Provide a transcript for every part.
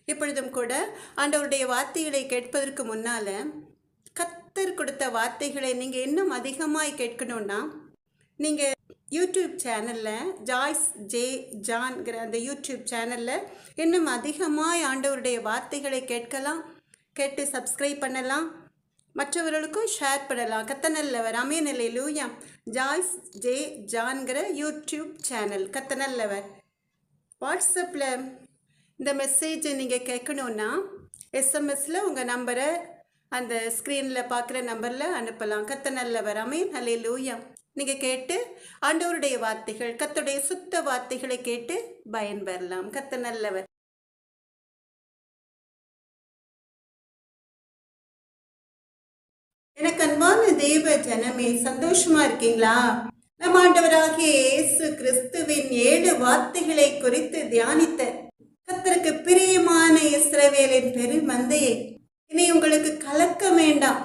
இப்பொழுதும் கூட ஆண்டவருடைய வார்த்தைகளை கேட்பதற்கு முன்னால கர்த்தர் கொடுத்த வார்த்தைகளை நீங்கள் இன்னும் அதிகமாய் கேட்கணும்னா நீங்கள் யூடியூப் சேனலில் ஜாய்ஸ் ஜே ஜான்கிற அந்த யூடியூப் சேனலில் இன்னும் அதிகமாய் ஆண்டவருடைய வார்த்தைகளை கேட்டு சப்ஸ்கிரைப் பண்ணலாம், மற்றவர்களுக்கும் ஷேர் பண்ணலாம். கர்த்தர் நல்லவர். ஆமென். அல்லேலூயா. ஜாய்ஸ் ஜே ஜான்கிற யூடியூப் சேனல் கர்த்தர் நல்லவர். வாட்ஸ்அப்பில் இந்த மெசேஜை நீங்கள் கேட்கணுன்னா எஸ்எம்எஸில் உங்கள் நம்பரை அந்த ஸ்க்ரீனில் பார்க்குற நம்பரில் அனுப்பலாம். கர்த்தர் நல்லவர். ஆமென். அல்லேலூயா. நீங்கள் கேட்டு ஆண்டவருடைய வார்த்தைகள், கர்த்தருடைய சுத்த வார்த்தைகளை கேட்டு பயன்பெறலாம். கர்த்தர் நல்லவர். எனக்கு அன்பான தேவ ஜனமே, சந்தோஷமா இருக்கீங்களா? நம் ஆண்டவராகிய இயேசு கிறிஸ்துவின் 7 வார்த்தைகளை குறித்து தியானித்த கர்த்தருக்கு பிரியமான இஸ்ரவேலின் பெருமந்தையே, இனி உங்களுக்கு கலக்கம் வேண்டாம்,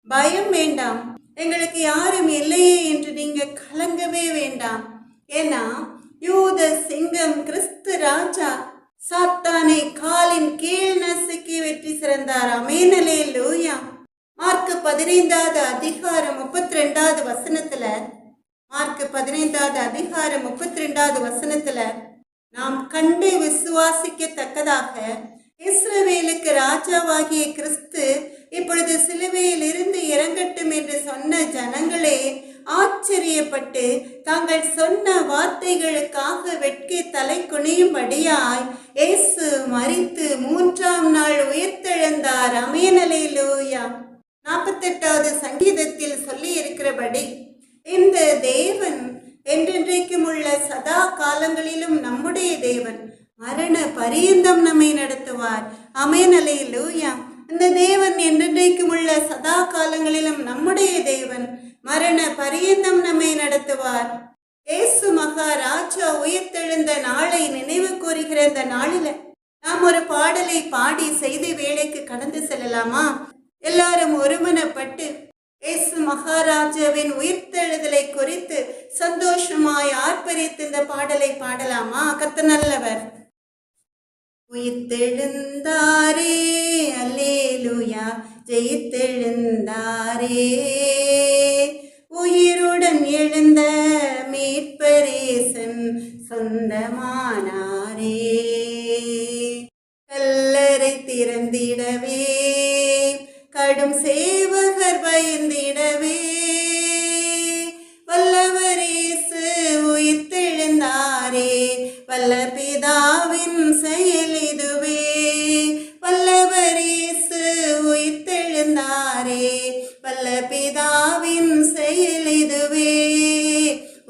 பயம் வேண்டாம், எங்களுக்கு யாரும் இல்லையே என்று நீங்க கலங்கவே வேண்டாம். ஏன்னா யூத சிங்கம் கிறிஸ்து ராஜா சாத்தானை காலின் கீழ் நசுக்கி வெற்றி சிறந்தார். ஆமென். அல்லேலூயா. மார்க் 15வது அதிகாரம் 32வது வசனத்துல, மார்க் 15வது அதிகாரம் 32வது வசனத்துல, நாம் கண்டு விசுவாசிக்கத்தக்கதாக இஸ்ரவேலுக்கு ராஜாவாகிய கிறிஸ்து இப்பொழுது சிலுவையில் இருந்து இறங்கட்டும் என்று சொன்ன ஜனங்களே ஆச்சரியப்பட்டு தாங்கள் சொன்ன வார்த்தைகளுக்காக வெட்கி தலை குனியும்படியாய் இயேசு மரித்து 3ஆம் நாள் உயிர்த்தெழுந்தார். ஆமென். அல்லேலூயா. 48வது சங்கீதத்தில் சொல்லி இருக்கிறபடி இந்த தேவன் என்றென்றைக்கும் உள்ள சதா காலங்களிலும் நம்முடைய தேவன், மரண பரியந்தம் நம்மை நடத்துவார். ஆமென். அல்லேலூயா. இந்த தேவன் என்றென்றைக்கும் உள்ள சதா காலங்களிலும் நம்முடைய தேவன், மரண பரியந்தம் நம்மை நடத்துவார். இயேசு மகாராஜா உயிர்த்தெழுந்த நாளை நினைவு கூறுகிற இந்த நாளில நாம் ஒரு பாடலை பாடி செய்தி வேலைக்கு கடந்து செல்லலாமா? எல்லாரும் ஒருமனப்பட்டு இயேசு மகாராஜாவின் உயிர்த்தெழுதலை குறித்து சந்தோஷமாய் ஆர்ப்பரித்து இந்த பாடலை பாடலாமா? கர்த்தர் நல்லவர். உயிர்த்தெழுந்தாரே, அல்லேலூயா, ஜெயித்தெழுந்தாரே, உயிருடன் எழுந்த மீட்பரேசன் சொந்தமானாரே, கல்லறை திறந்திடவே கடும் சேவகர் பயந்திடவே வல்லவரேசு உயிர்த்தெழுந்தாரே, வல்ல பிதாவின் செயல் இதுவே, வல்லவரேசு உயிர்த்தெழுந்தாரே, வல்ல பிதாவின் செயல் இதுவே,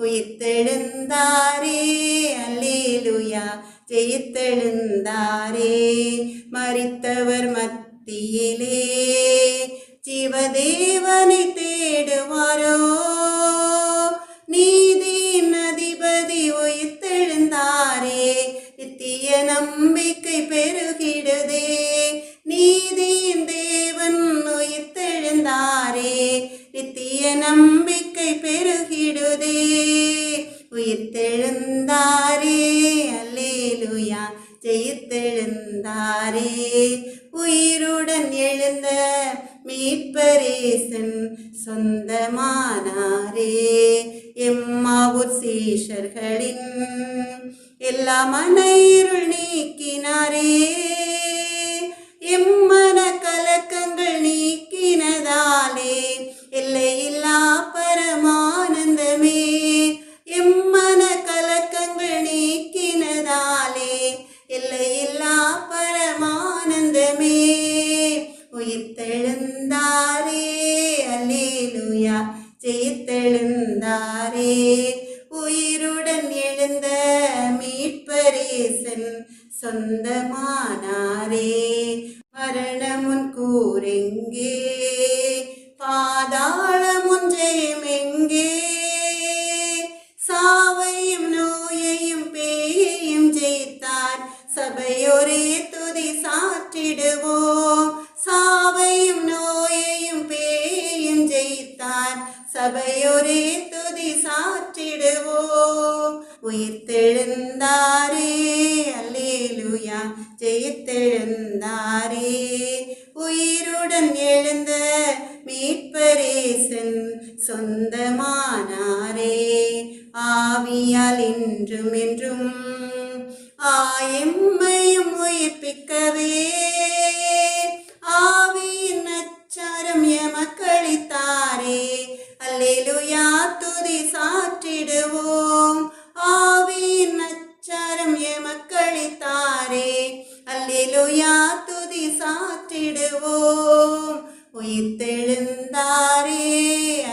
உயிர்த்தெழுந்தாரே, அல்லேலூயா, ஜெயித்தெழுந்தாரே, மரித்தவர் மத்தியிலே ஜீவதேவனை தேடுவாரோ, நீதியின் அதிபதி உயிர்த்தெழுந்தாரே, நித்திய நம்பிக்கை பெருகிடுதே, நீதியின் தேவன் உயிர்த்தெழுந்தாரே, நித்திய நம்பிக்கை பெருகிடுதே, உயிர்த்தெழுந்தாரே, அல்லேலூயா, ஜெயித்தெழுந்தாரே, உயிருடன் எழுந்த மீட்பரேசன் சொந்தமானாரே, எம்மாவூர் சீஷர்களின் எல்லா மன இருள் நீக்கினாரே, எம்மன கலக்கங்கள் நீக்கினதாலே எல்லையில்லா பரமானந்தமே, எம்மன கலக்கங்கள் நீக்கினதாலே எல்லையில்லா பரமானந்தமே, உயிர்த்தெழுந்தாரே, அல்லேலூயா, ஜெயித்தெழுந்தாரே, உயிருடன் எழுந்த மீட்பரேசன் சொந்தமானாரே, மரணமுன் கூரெங்கே, பாதாளமுன் ஜெயம் எங்கே, சாவையும் நோயையும் பேயையும் ஜெயித்தார், சபையோரே துதி சாற்றிடுவோம், சாவையும் நோயையும் பேயையும் ஜெயித்தார், சபையோரே துதி சாற்றிடுவோம், உயிர்த்தெழுந்தாரே, அல்லேலூயா, ஜெயித்தெழுந்தாரே, உயிர்த்தெழுந்தாரே. உயிருடன் எழுந்த மீட்பரேசன் சொந்தமானாரே. ஆவியால் இன்றும் என்றும் எம்மையும் உயிர்ப்பிக்கவே ஆவியின் அச்சாரம் எமக்களித்தாரே. அல்லேலூயா துதி சாற்றிடுவோம். ஆவியின் அச்சாரம் எமக்களித்தாரே. அல்லேலூயா துதி சாற்றிடுவோம். உயிர்த்தெழுந்தாரே.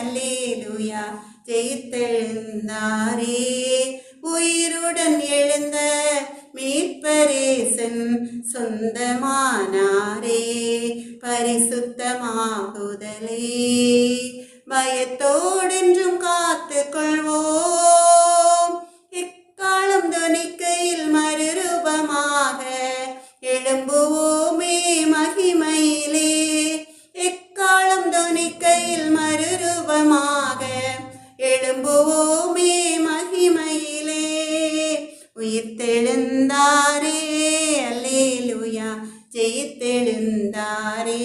அல்லேலூயா ஜெயித்தெழுந்தாரே. உயிருடன் எழுந்த மீட்பரேசன் சொந்தமானாரே. பரிசுத்தமாகுதலே பயத்தோடென்றும் காத்து கொள்வோம். இக்காலம் துணிக்கையில் மறுரூபமாக எழும்புவோமே மகிமையிலே. எக்காலம் துணிக்கையில் மறுரூபமாக எழும்புவோமே மகிமையிலே. உயிர்த்தெழுந்தாரே. அல்லேலூயா ஜெயித்தெழுந்தாரே.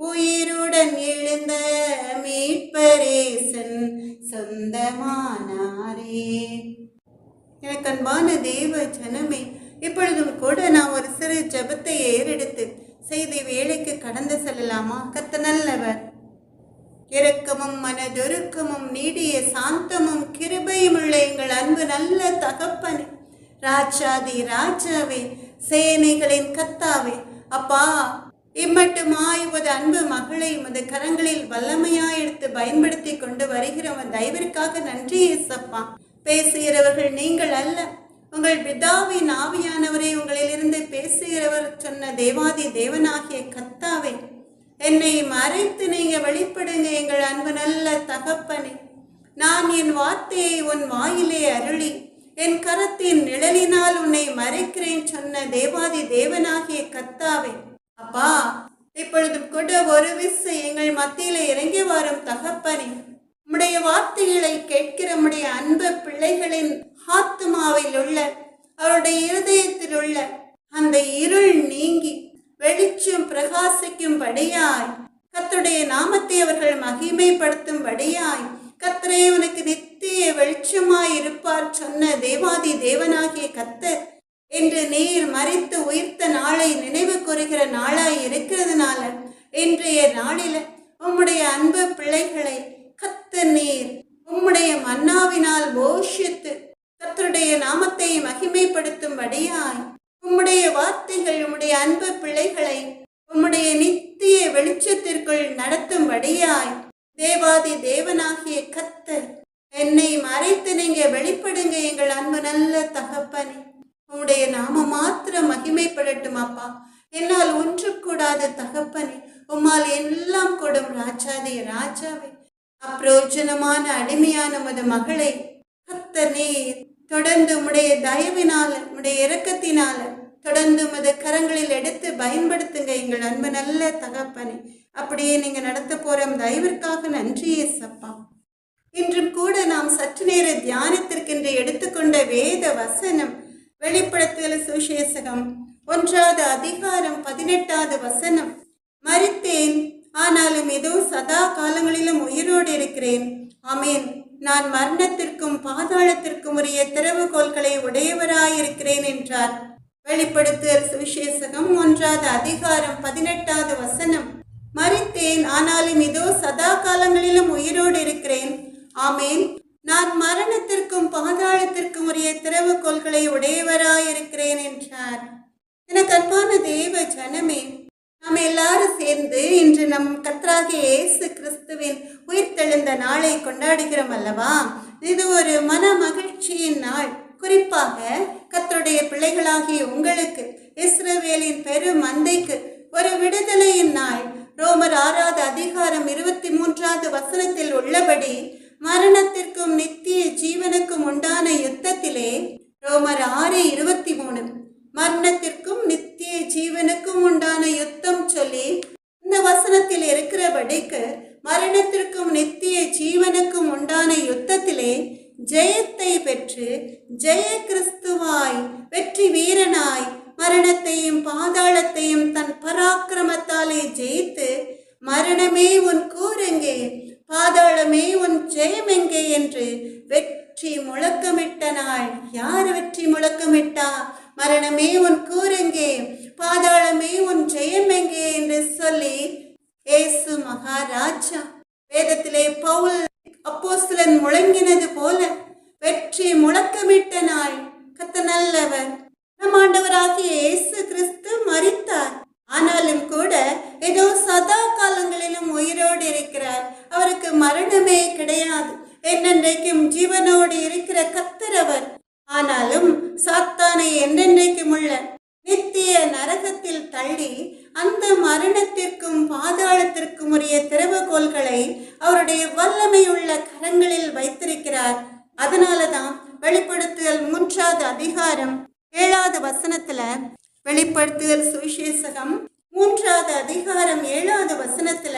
உயிருடன் எழுந்த மீட்பரேசன் சொந்தமானாரே. எனக்கு அன்பான தேவ ஜனமே, இப்பொழுதும் கூட நான் ஒரு சிறு ஜெபத்தை ஏறெடுத்து செய்தி வேலைக்கு கடந்து செல்லலாமா? கர்த்தர் நல்லவர், இரக்கமும் மனதொருக்கமும் நீடிய சாந்தமும் கிருபையும் உள்ள எங்கள் அன்பு நல்ல தகப்பனே, ராஜாதி ராஜாவே, சேனைகளின் கர்த்தாவே, அப்பா, இம்மட்டுமாய் உமது அன்பு மகளை உமது கரங்களில் வல்லமையாய் எடுத்து பயன்படுத்தி கொண்டு வருகிற உன் தயவிற்காக நன்றி இயேசப்பா. பேசுகிறவர்கள் நீங்கள் அல்ல, உங்கள் பிதாவின் ஆவியானவரை உங்களிலிருந்து பேசுகிறவர் சொன்ன தேவாதி தேவனாகிய கர்த்தாவே, என்னை மறைத்து நீங்க வெளிப்படுங்க எங்கள் அன்பு நல்ல தகப்பனே. நான் என் வார்த்தையை உன் வாயிலே அருளி என் கரத்தின் நிழலினால் உன்னை மறைக்கிறேன் சொன்ன தேவாதி தேவனாகிய கர்த்தாவே, அப்பா, இப்பொழுதும் கூட ஒரு விசை எங்கள் மத்தியில இறங்கி வரும் தகப்பனே, உம்முடைய வார்த்தைகளை கேட்கிற உம்முடைய அன்பு பிள்ளைகளின் ஆத்துமாவில் உள்ள அவருடைய இருதயத்தில் உள்ள அந்த இருள் நீங்கி வெளிச்சம் பிரகாசிக்கும்படியாய், கர்த்தருடைய நாமத்தை அவர்கள் மகிமைப்படுத்தும்படியாய், கர்த்தரே உனக்கு நித்திய வெளிச்சமாய் இருப்பார் சொன்ன தேவாதி தேவனாகிய கர்த்தர் என்று நீர் மரித்து உயிர்த்த நாளை நினைவு கூறுகிற நாளாய் இருக்கிறதுனால இன்றைய நாளில உம்முடைய அன்பு பிள்ளைகளை கர்த்தர் நீர் உம்முடைய மன்னாவினால் போஷித்து கர்த்தருடைய நாமத்தை மகிமைப்படுத்தும்படியாய், உம்முடைய வார்த்தைகள் உம்முடைய அன்பு பிள்ளைகளை உம்முடைய நித்திய வெளிச்சத்திற்குள் நடத்தும்படியாய், தேவாதி தேவனாகிய கர்த்தர் என்னை மறைத்து நீங்க வெளிப்படுங்க எங்கள் அன்பு நல்ல தகப்பனே. உம்முடைய நாம மாத்திரம் மகிமைப்படட்டும் அப்பா. என்னால் ஒன்று கூடாத தகப்பனே, உம்மால் எல்லாம் கூடும் ராஜாதி ராஜாவே. அப்பிரோஜனமான அடிமையான உமது மகளை கர்த்தர் நீர் தொடர்ந்து உம்முடைய தயவினால உம்முடைய இரக்கத்தினால தொடர்ந்து உமது கரங்களில் எடுத்து பயன்படுத்துங்க எங்கள் அன்பு நல்ல தகப்பனே. அப்படியே நீங்க நடத்த போற தயவிற்காக நன்றி ஏசப்பா. இன்றும் கூட நாம் சற்று நேர தியானத்திற்கென்று எடுத்துக்கொண்ட வேத வசனம் வெளிப்படுத்துதல் சுவிசேஷகம் 1வது அதிகாரம் 18வது வசனம். மரித்தேன், ஆனாலும் இதோ சதா காலங்களிலும் உயிரோடு இருக்கிறேன். ஆமேன். நான் மரணத்திற்கும் பாதாளத்திற்கும் உரிய திறவுகோல்களை உடையவராயிருக்கிறேன் என்றார். வெளிப்படுத்துதல் சுவிசேஷகம் 1வது அதிகாரம் 18வது வசனம். மரித்தேன், ஆனாலும் இதோ சதா காலங்களிலும் உயிரோடு இருக்கிறேன். ஆமேன். நான் மரணத்திற்கும் பாதாளத்திற்கும் உரிய திறவுகோல்களை உடையவராயிருக்கிறேன் என்றார். எனக்கு அன்பான தேவ ஜனமே, நாம் எல்லாரும் சேர்ந்து இன்று நம் கர்த்தராகிய இயேசு கிறிஸ்துவின் உயிர்த்தெழுந்த நாளை கொண்டாடுகிறோம் அல்லவா? இது ஒரு மன மகிழ்ச்சியின் நாள். குறிப்பாக கர்த்தருடைய பிள்ளைகளாகிய உங்களுக்கு, இஸ்ரவேலின் பெரு மந்தைக்கு ஒரு விடுதலையின் நாள். ரோமர் 6வது அதிகாரம் 23வது வசனத்தில் உள்ளபடி, மரணத்திற்கும் நித்திய ஜீவனுக்கும் உண்டான யுத்தத்திலே, ரோமர் 6:23, மரணத்திற்கும் நித்திய ஜீவனுக்கும் உண்டான யுத்தம் சொல்லி இந்த வசனத்தில் இருக்கிறபடிக்கு மரணத்திற்கும் நித்திய ஜீவனுக்கும் உண்டான யுத்தத்திலே ஜெயத்தை பெற்று ஜெய கிறிஸ்துவாய் வெற்றி வீரனாய் மரணத்தையும் பாதாளத்தையும் தன் பராக்கிரமத்தாலே ஜெயித்து, மரணமே உன் கூரெங்கே, பாதாளமே உன் ஜெயம் எங்கே என்று வெற்றி முழக்கமிட்ட நாள். யார் வெற்றி முழக்கமிட்டா? மரணமே உன் கூரெங்கே, பாதாளமே உன் ஜெயம் எங்கே என்று சொல்லி இயேசு மகாராஜா. வேதத்திலே பவுல் அப்போஸ்தலன் முழங்கினது போல வெற்றி முழக்கமிட்ட நாள். கர்த்தர் நல்லவர். நம் ஆண்டவராகிய இயேசு கிறிஸ்து மரித்தார். ஆனாலும் கூட ஏதோ சதா காலங்களிலும் உயிரோடு இருக்கிறார். அவருக்கு மரணமே கிடையாது. என்னென்றைக்கும் ஜீவனோடு இருக்கிற கர்த்தர் அவர். ஆனாலும் சாத்தானை என்னென்றைக்கும் உள்ள நித்திய நரகத்தில் தள்ளி அந்த மரணத்திற்கும் பாதாளத்திற்கும் உரிய திறவுகோல்களை அவருடைய வல்லமையுள்ள கரங்களில் வைத்திருக்கிறார். அதனாலதான் வெளிப்படுத்துதல் 3வது அதிகாரம் 7வது வசனத்துல, வெளிப்படுத்துதல் சுவிசேஷகம் 3வது அதிகாரம் 7வது வசனத்துல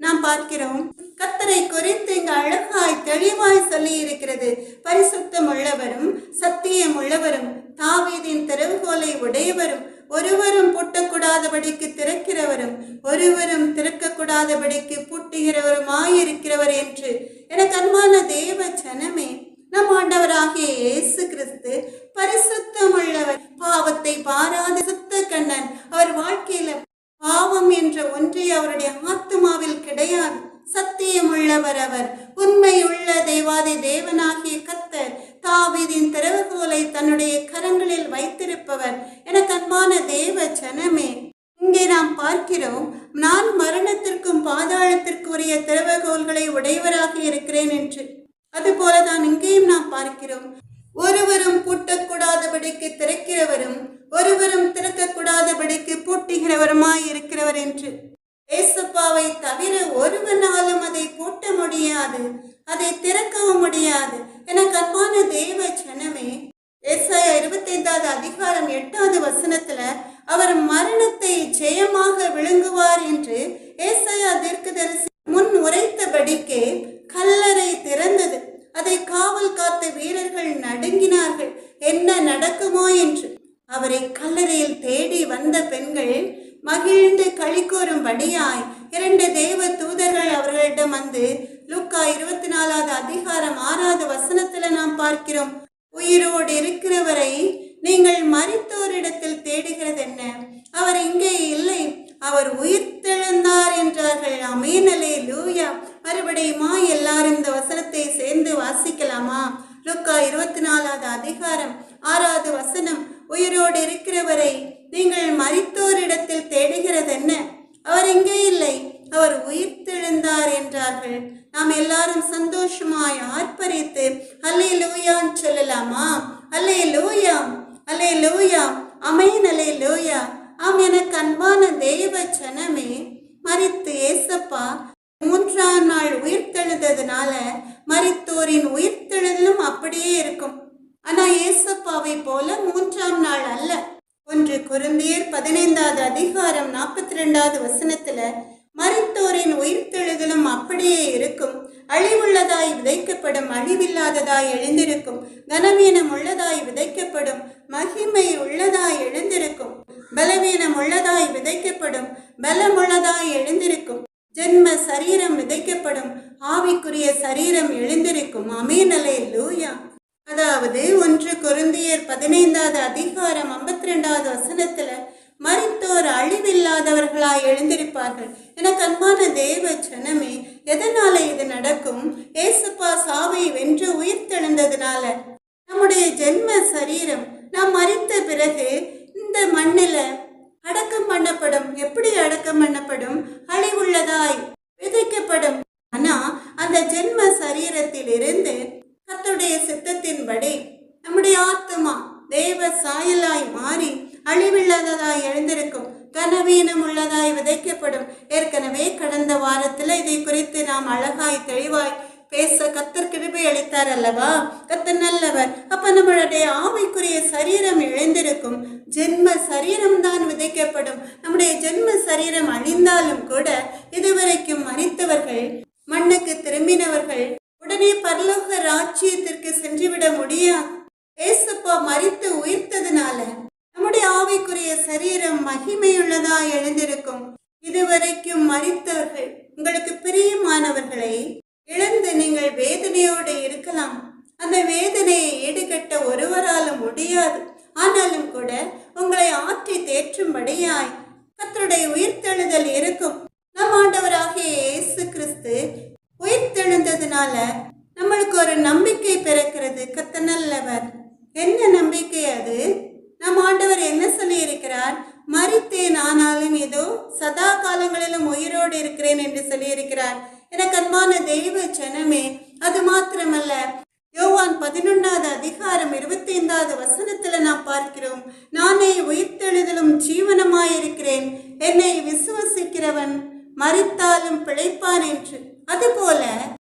நாம் பார்க்கிறோம், கர்த்தரை குறித்து இங்கு அழகாய் தெளிவாய் சொல்லி இருக்கிறது. பரிசுத்தம் உள்ளவரும் சத்தியம் உள்ளவரும் தாவீதின் திறவுகோலை உடையவரும் ஒருவரும் பூட்டக்கூடாதபடிக்கு திறக்கிறவரும் ஒருவரும் திறக்கக்கூடாதபடிக்கு பூட்டுகிறவருமாயிருக்கிறவர் என்று. எனக்கு அன்பான தேவ ஜனமே, நம் ஆண்டவராகிய இயேசு கிறிஸ்து பரிசுத்தம் உள்ளவர், பாவத்தை பாராத சுத்த கண்ணன். அவர் வாழ்க்கையில பாவம் என்ற ஒன்றே அவருடைய ஆத்மாவில் கிடையாது. சத்தியம் உள்ளவர் அவர், உண்மை உள்ள தேவாதி தேவனாகிய கர்த்தர், தாவீதின் திறவுகோலை தன்னுடைய கரங்களில் வைத்திருப்பவர். எனக்கு அன்பான தேவ ஜனமே, இங்கே நாம் பார்க்கிறோம், நான் மரணத்திற்கும் பாதாளத்திற்கு உரிய திறவுகோல்களை உடையவராக இருக்கிறேன் என்று. அதுபோலதான் இங்கேயும் நாம் பார்க்கிறோம், ஒருவரும் பூட்டக்கூடாதபடிக்கு திறக்கிறவரும் ஒருவரும் திறக்கக்கூடாதபடிக்கு பூட்டுகிறவருமாய் இருக்கிறவர் என்று. ஏசப்பாவை தவிர ஒருவனாலும் அதை பூட்ட முடியாது, அதை திறக்கவும் முடியாது. எனக்கு அன்பான தேவ ஜனமே, ஏசாயா 25வது அதிகாரம் 8வது வசனத்துல அவர் மரணத்தை ஜெயமாக விழுங்குவார் என்று ஏசாயா தீர்க்கதரிசி முன் உரைத்தபடிக்கே கல்லறை திறந்தது. அதை காவல் காத்த வீரர்கள் நடுங்கினார்கள், என்ன நடக்குமோ என்று. அவரை கல்லறையில் தேடி வந்த பெண்கள் மகிழ்ந்து களிகூறும்படியாய் 2 தேவ தூதர்கள் அவர்களிடம் வந்து, லூக்கா 24வது அதிகாரம் 6வது வசனத்துல நாம் பார்க்கிறோம், உயிரோடு இருக்கிறவரை நீங்கள் மரித்தோரிடத்தில் தேடுகிறது என்ன? அவர் இங்கே இல்லை, அவர் உயிர்த்தெழுந்தார் என்றார்கள். ஆமென், அல்லேலூயா. மறுபடியுமா எல்லாரும் இந்த வசனத்தை சேர்ந்து வாசிக்கலாமா? லூக்கா 24வது அதிகாரம் 6வது வசனம், உயிரோடு இருக்கிறவரை நீங்கள் மரித்தோரிடத்தில் தேடுகிறது என்ன? அவர் இங்கே இல்லை, அவர் உயிர்த்தெழுந்தார் என்றார்கள். நாம் எல்லாரும் சந்தோஷமாய் ஆர்ப்பரித்து அல்லேலூயான்னு சொல்லலாமா? அல்லேலூயா, அல்லேலூயா, ஆமென், அல்லேலூயா. ஆம், எனக்கு அன்பான தேவ ஜனமே, மரித்து ஏசப்பா 3ஆம் நாள் உயிர்த்தெழுந்ததுனால மரித்தோரின் உயிர்த்தெழுதலும் அப்படியே இருக்கும். ஆனா ஏசப்பாவை போல 3ஆம் நாள் அல்ல. 1 கொரிந்தியர் 15வது அதிகாரம் 42வது வசனத்துல மரித்தோரின் உயிர்த்தெழுதலும் அப்படியே இருக்கும். அழிவுள்ளதாய் விதைக்கப்படும், அழிவில்லாததாய் எழுந்திருக்கும். கனவீனம் உள்ளதாய் விதைக்கப்படும், மகிமை உள்ளதாய் எழுந்திருக்கும். பலவீனம் உள்ளதாய் விதைக்கப்படும், பலமுள்ளதாய் எழுந்திருக்கும். ஜென்ம சரீரம் விதைக்கப்படும், ஆவிக்குரிய சரீரம் எழுந்திருக்கும். ஆமென், அல்லேலூயா. அதாவது 1 கொரிந்தியர் 15வது அதிகாரம் 52வது வசனத்துல மரித்தோர் அழிவில்லாதவர்களாய் எழுந்திருப்பார்கள். எனக்கு அன்பான தேவ ஜனமே, எதனால இது நடக்கும்? ஏசப்பா சாவை வென்று உயிர்த்தெழுந்ததுனால. நம்முடைய ஜென்ம சரீரம் நாம் மரித்த பிறகு இந்த மண்ணில அடக்கம் பண்ணப்படும். எப்படி அடக்கம் பண்ணப்படும்? அழிவுள்ளதாய் விதைக்கப்படும். ஆனா அந்த ஜென்ம சரீரத்தில் இருந்து கர்த்தருடைய சித்தத்தின்படி நம்முடைய ஆத்மா தேவ சாயலாய் மாறி அழிவில்லாததாய் எழுந்திருக்கும். கனவீனம் உள்ளதாய் விதைக்கப்படும். ஏற்கனவே கடந்த வாரத்துல இதை குறித்து நாம் அழகாய் தெளிவாய் பேச கர்த்தர் கிருபை அளித்தார் அல்லவா? கர்த்தர் நல்லவர். அப்ப நம்மளுடைய ஆவிக்குரிய சரீரம் எழுந்திருக்கும். ஜென்ம சரீரம் தான் விதைக்கப்படும். நம்முடைய ஜென்ம சரீரம் அழிந்தாலும் கூட இதுவரைக்கும் மரித்தவர்கள், மண்ணுக்கு திரும்பினவர்கள் உடனே பரலோக ராஜ்யத்திற்கு சென்றுவிட முடியாது. ஏசப்பா மரித்து உயிர்த்ததுனால நம்முடைய ஆவிக்குரிய சரீரம் மகிமையுள்ளதா எழுந்திருக்கும். இதுவரைக்கும் மரித்தவர்கள், உங்களுக்கு பிரியமானவர்களை இழந்து நீங்கள் வேதனையோடு இருக்கலாம். அந்த வேதனையை ஈடுகட்ட ஒருவராலும் முடியாது. ஆனாலும் கூட உங்களை ஆற்றி தேற்றும்படியாய் கர்த்தருடைய உயிர்த்தெழுதல் இருக்கும். நம் ஆண்டவராகிய இயேசு கிறிஸ்து உயிர்த்தெழுந்ததுனால நம்மளுக்கு ஒரு நம்பிக்கை பிறக்கிறது. கர்த்தர் நல்லவர். என்ன நம்பிக்கை அது? நம் ஆண்டவர் என்ன சொல்லி இருக்கிறார்? மரித்தேன், ஆனாலும் இதோ சதா காலங்களிலும் உயிரோடு இருக்கிறேன் என்று சொல்லியிருக்கிறார். எனக்கு அன்பான தெய்வ ஜனமே, அது மாத்திரமல்ல, யோவான் 11வது அதிகாரம் 25வது வசனத்துல நாம் பார்க்கிறோம், நானே உயிர்த்தெழுதலும் ஜீவனமாயிருக்கிறேன், என்னை விசுவசிக்கிறவன் மரித்தாலும் பிழைப்பான் என்று. அதுபோல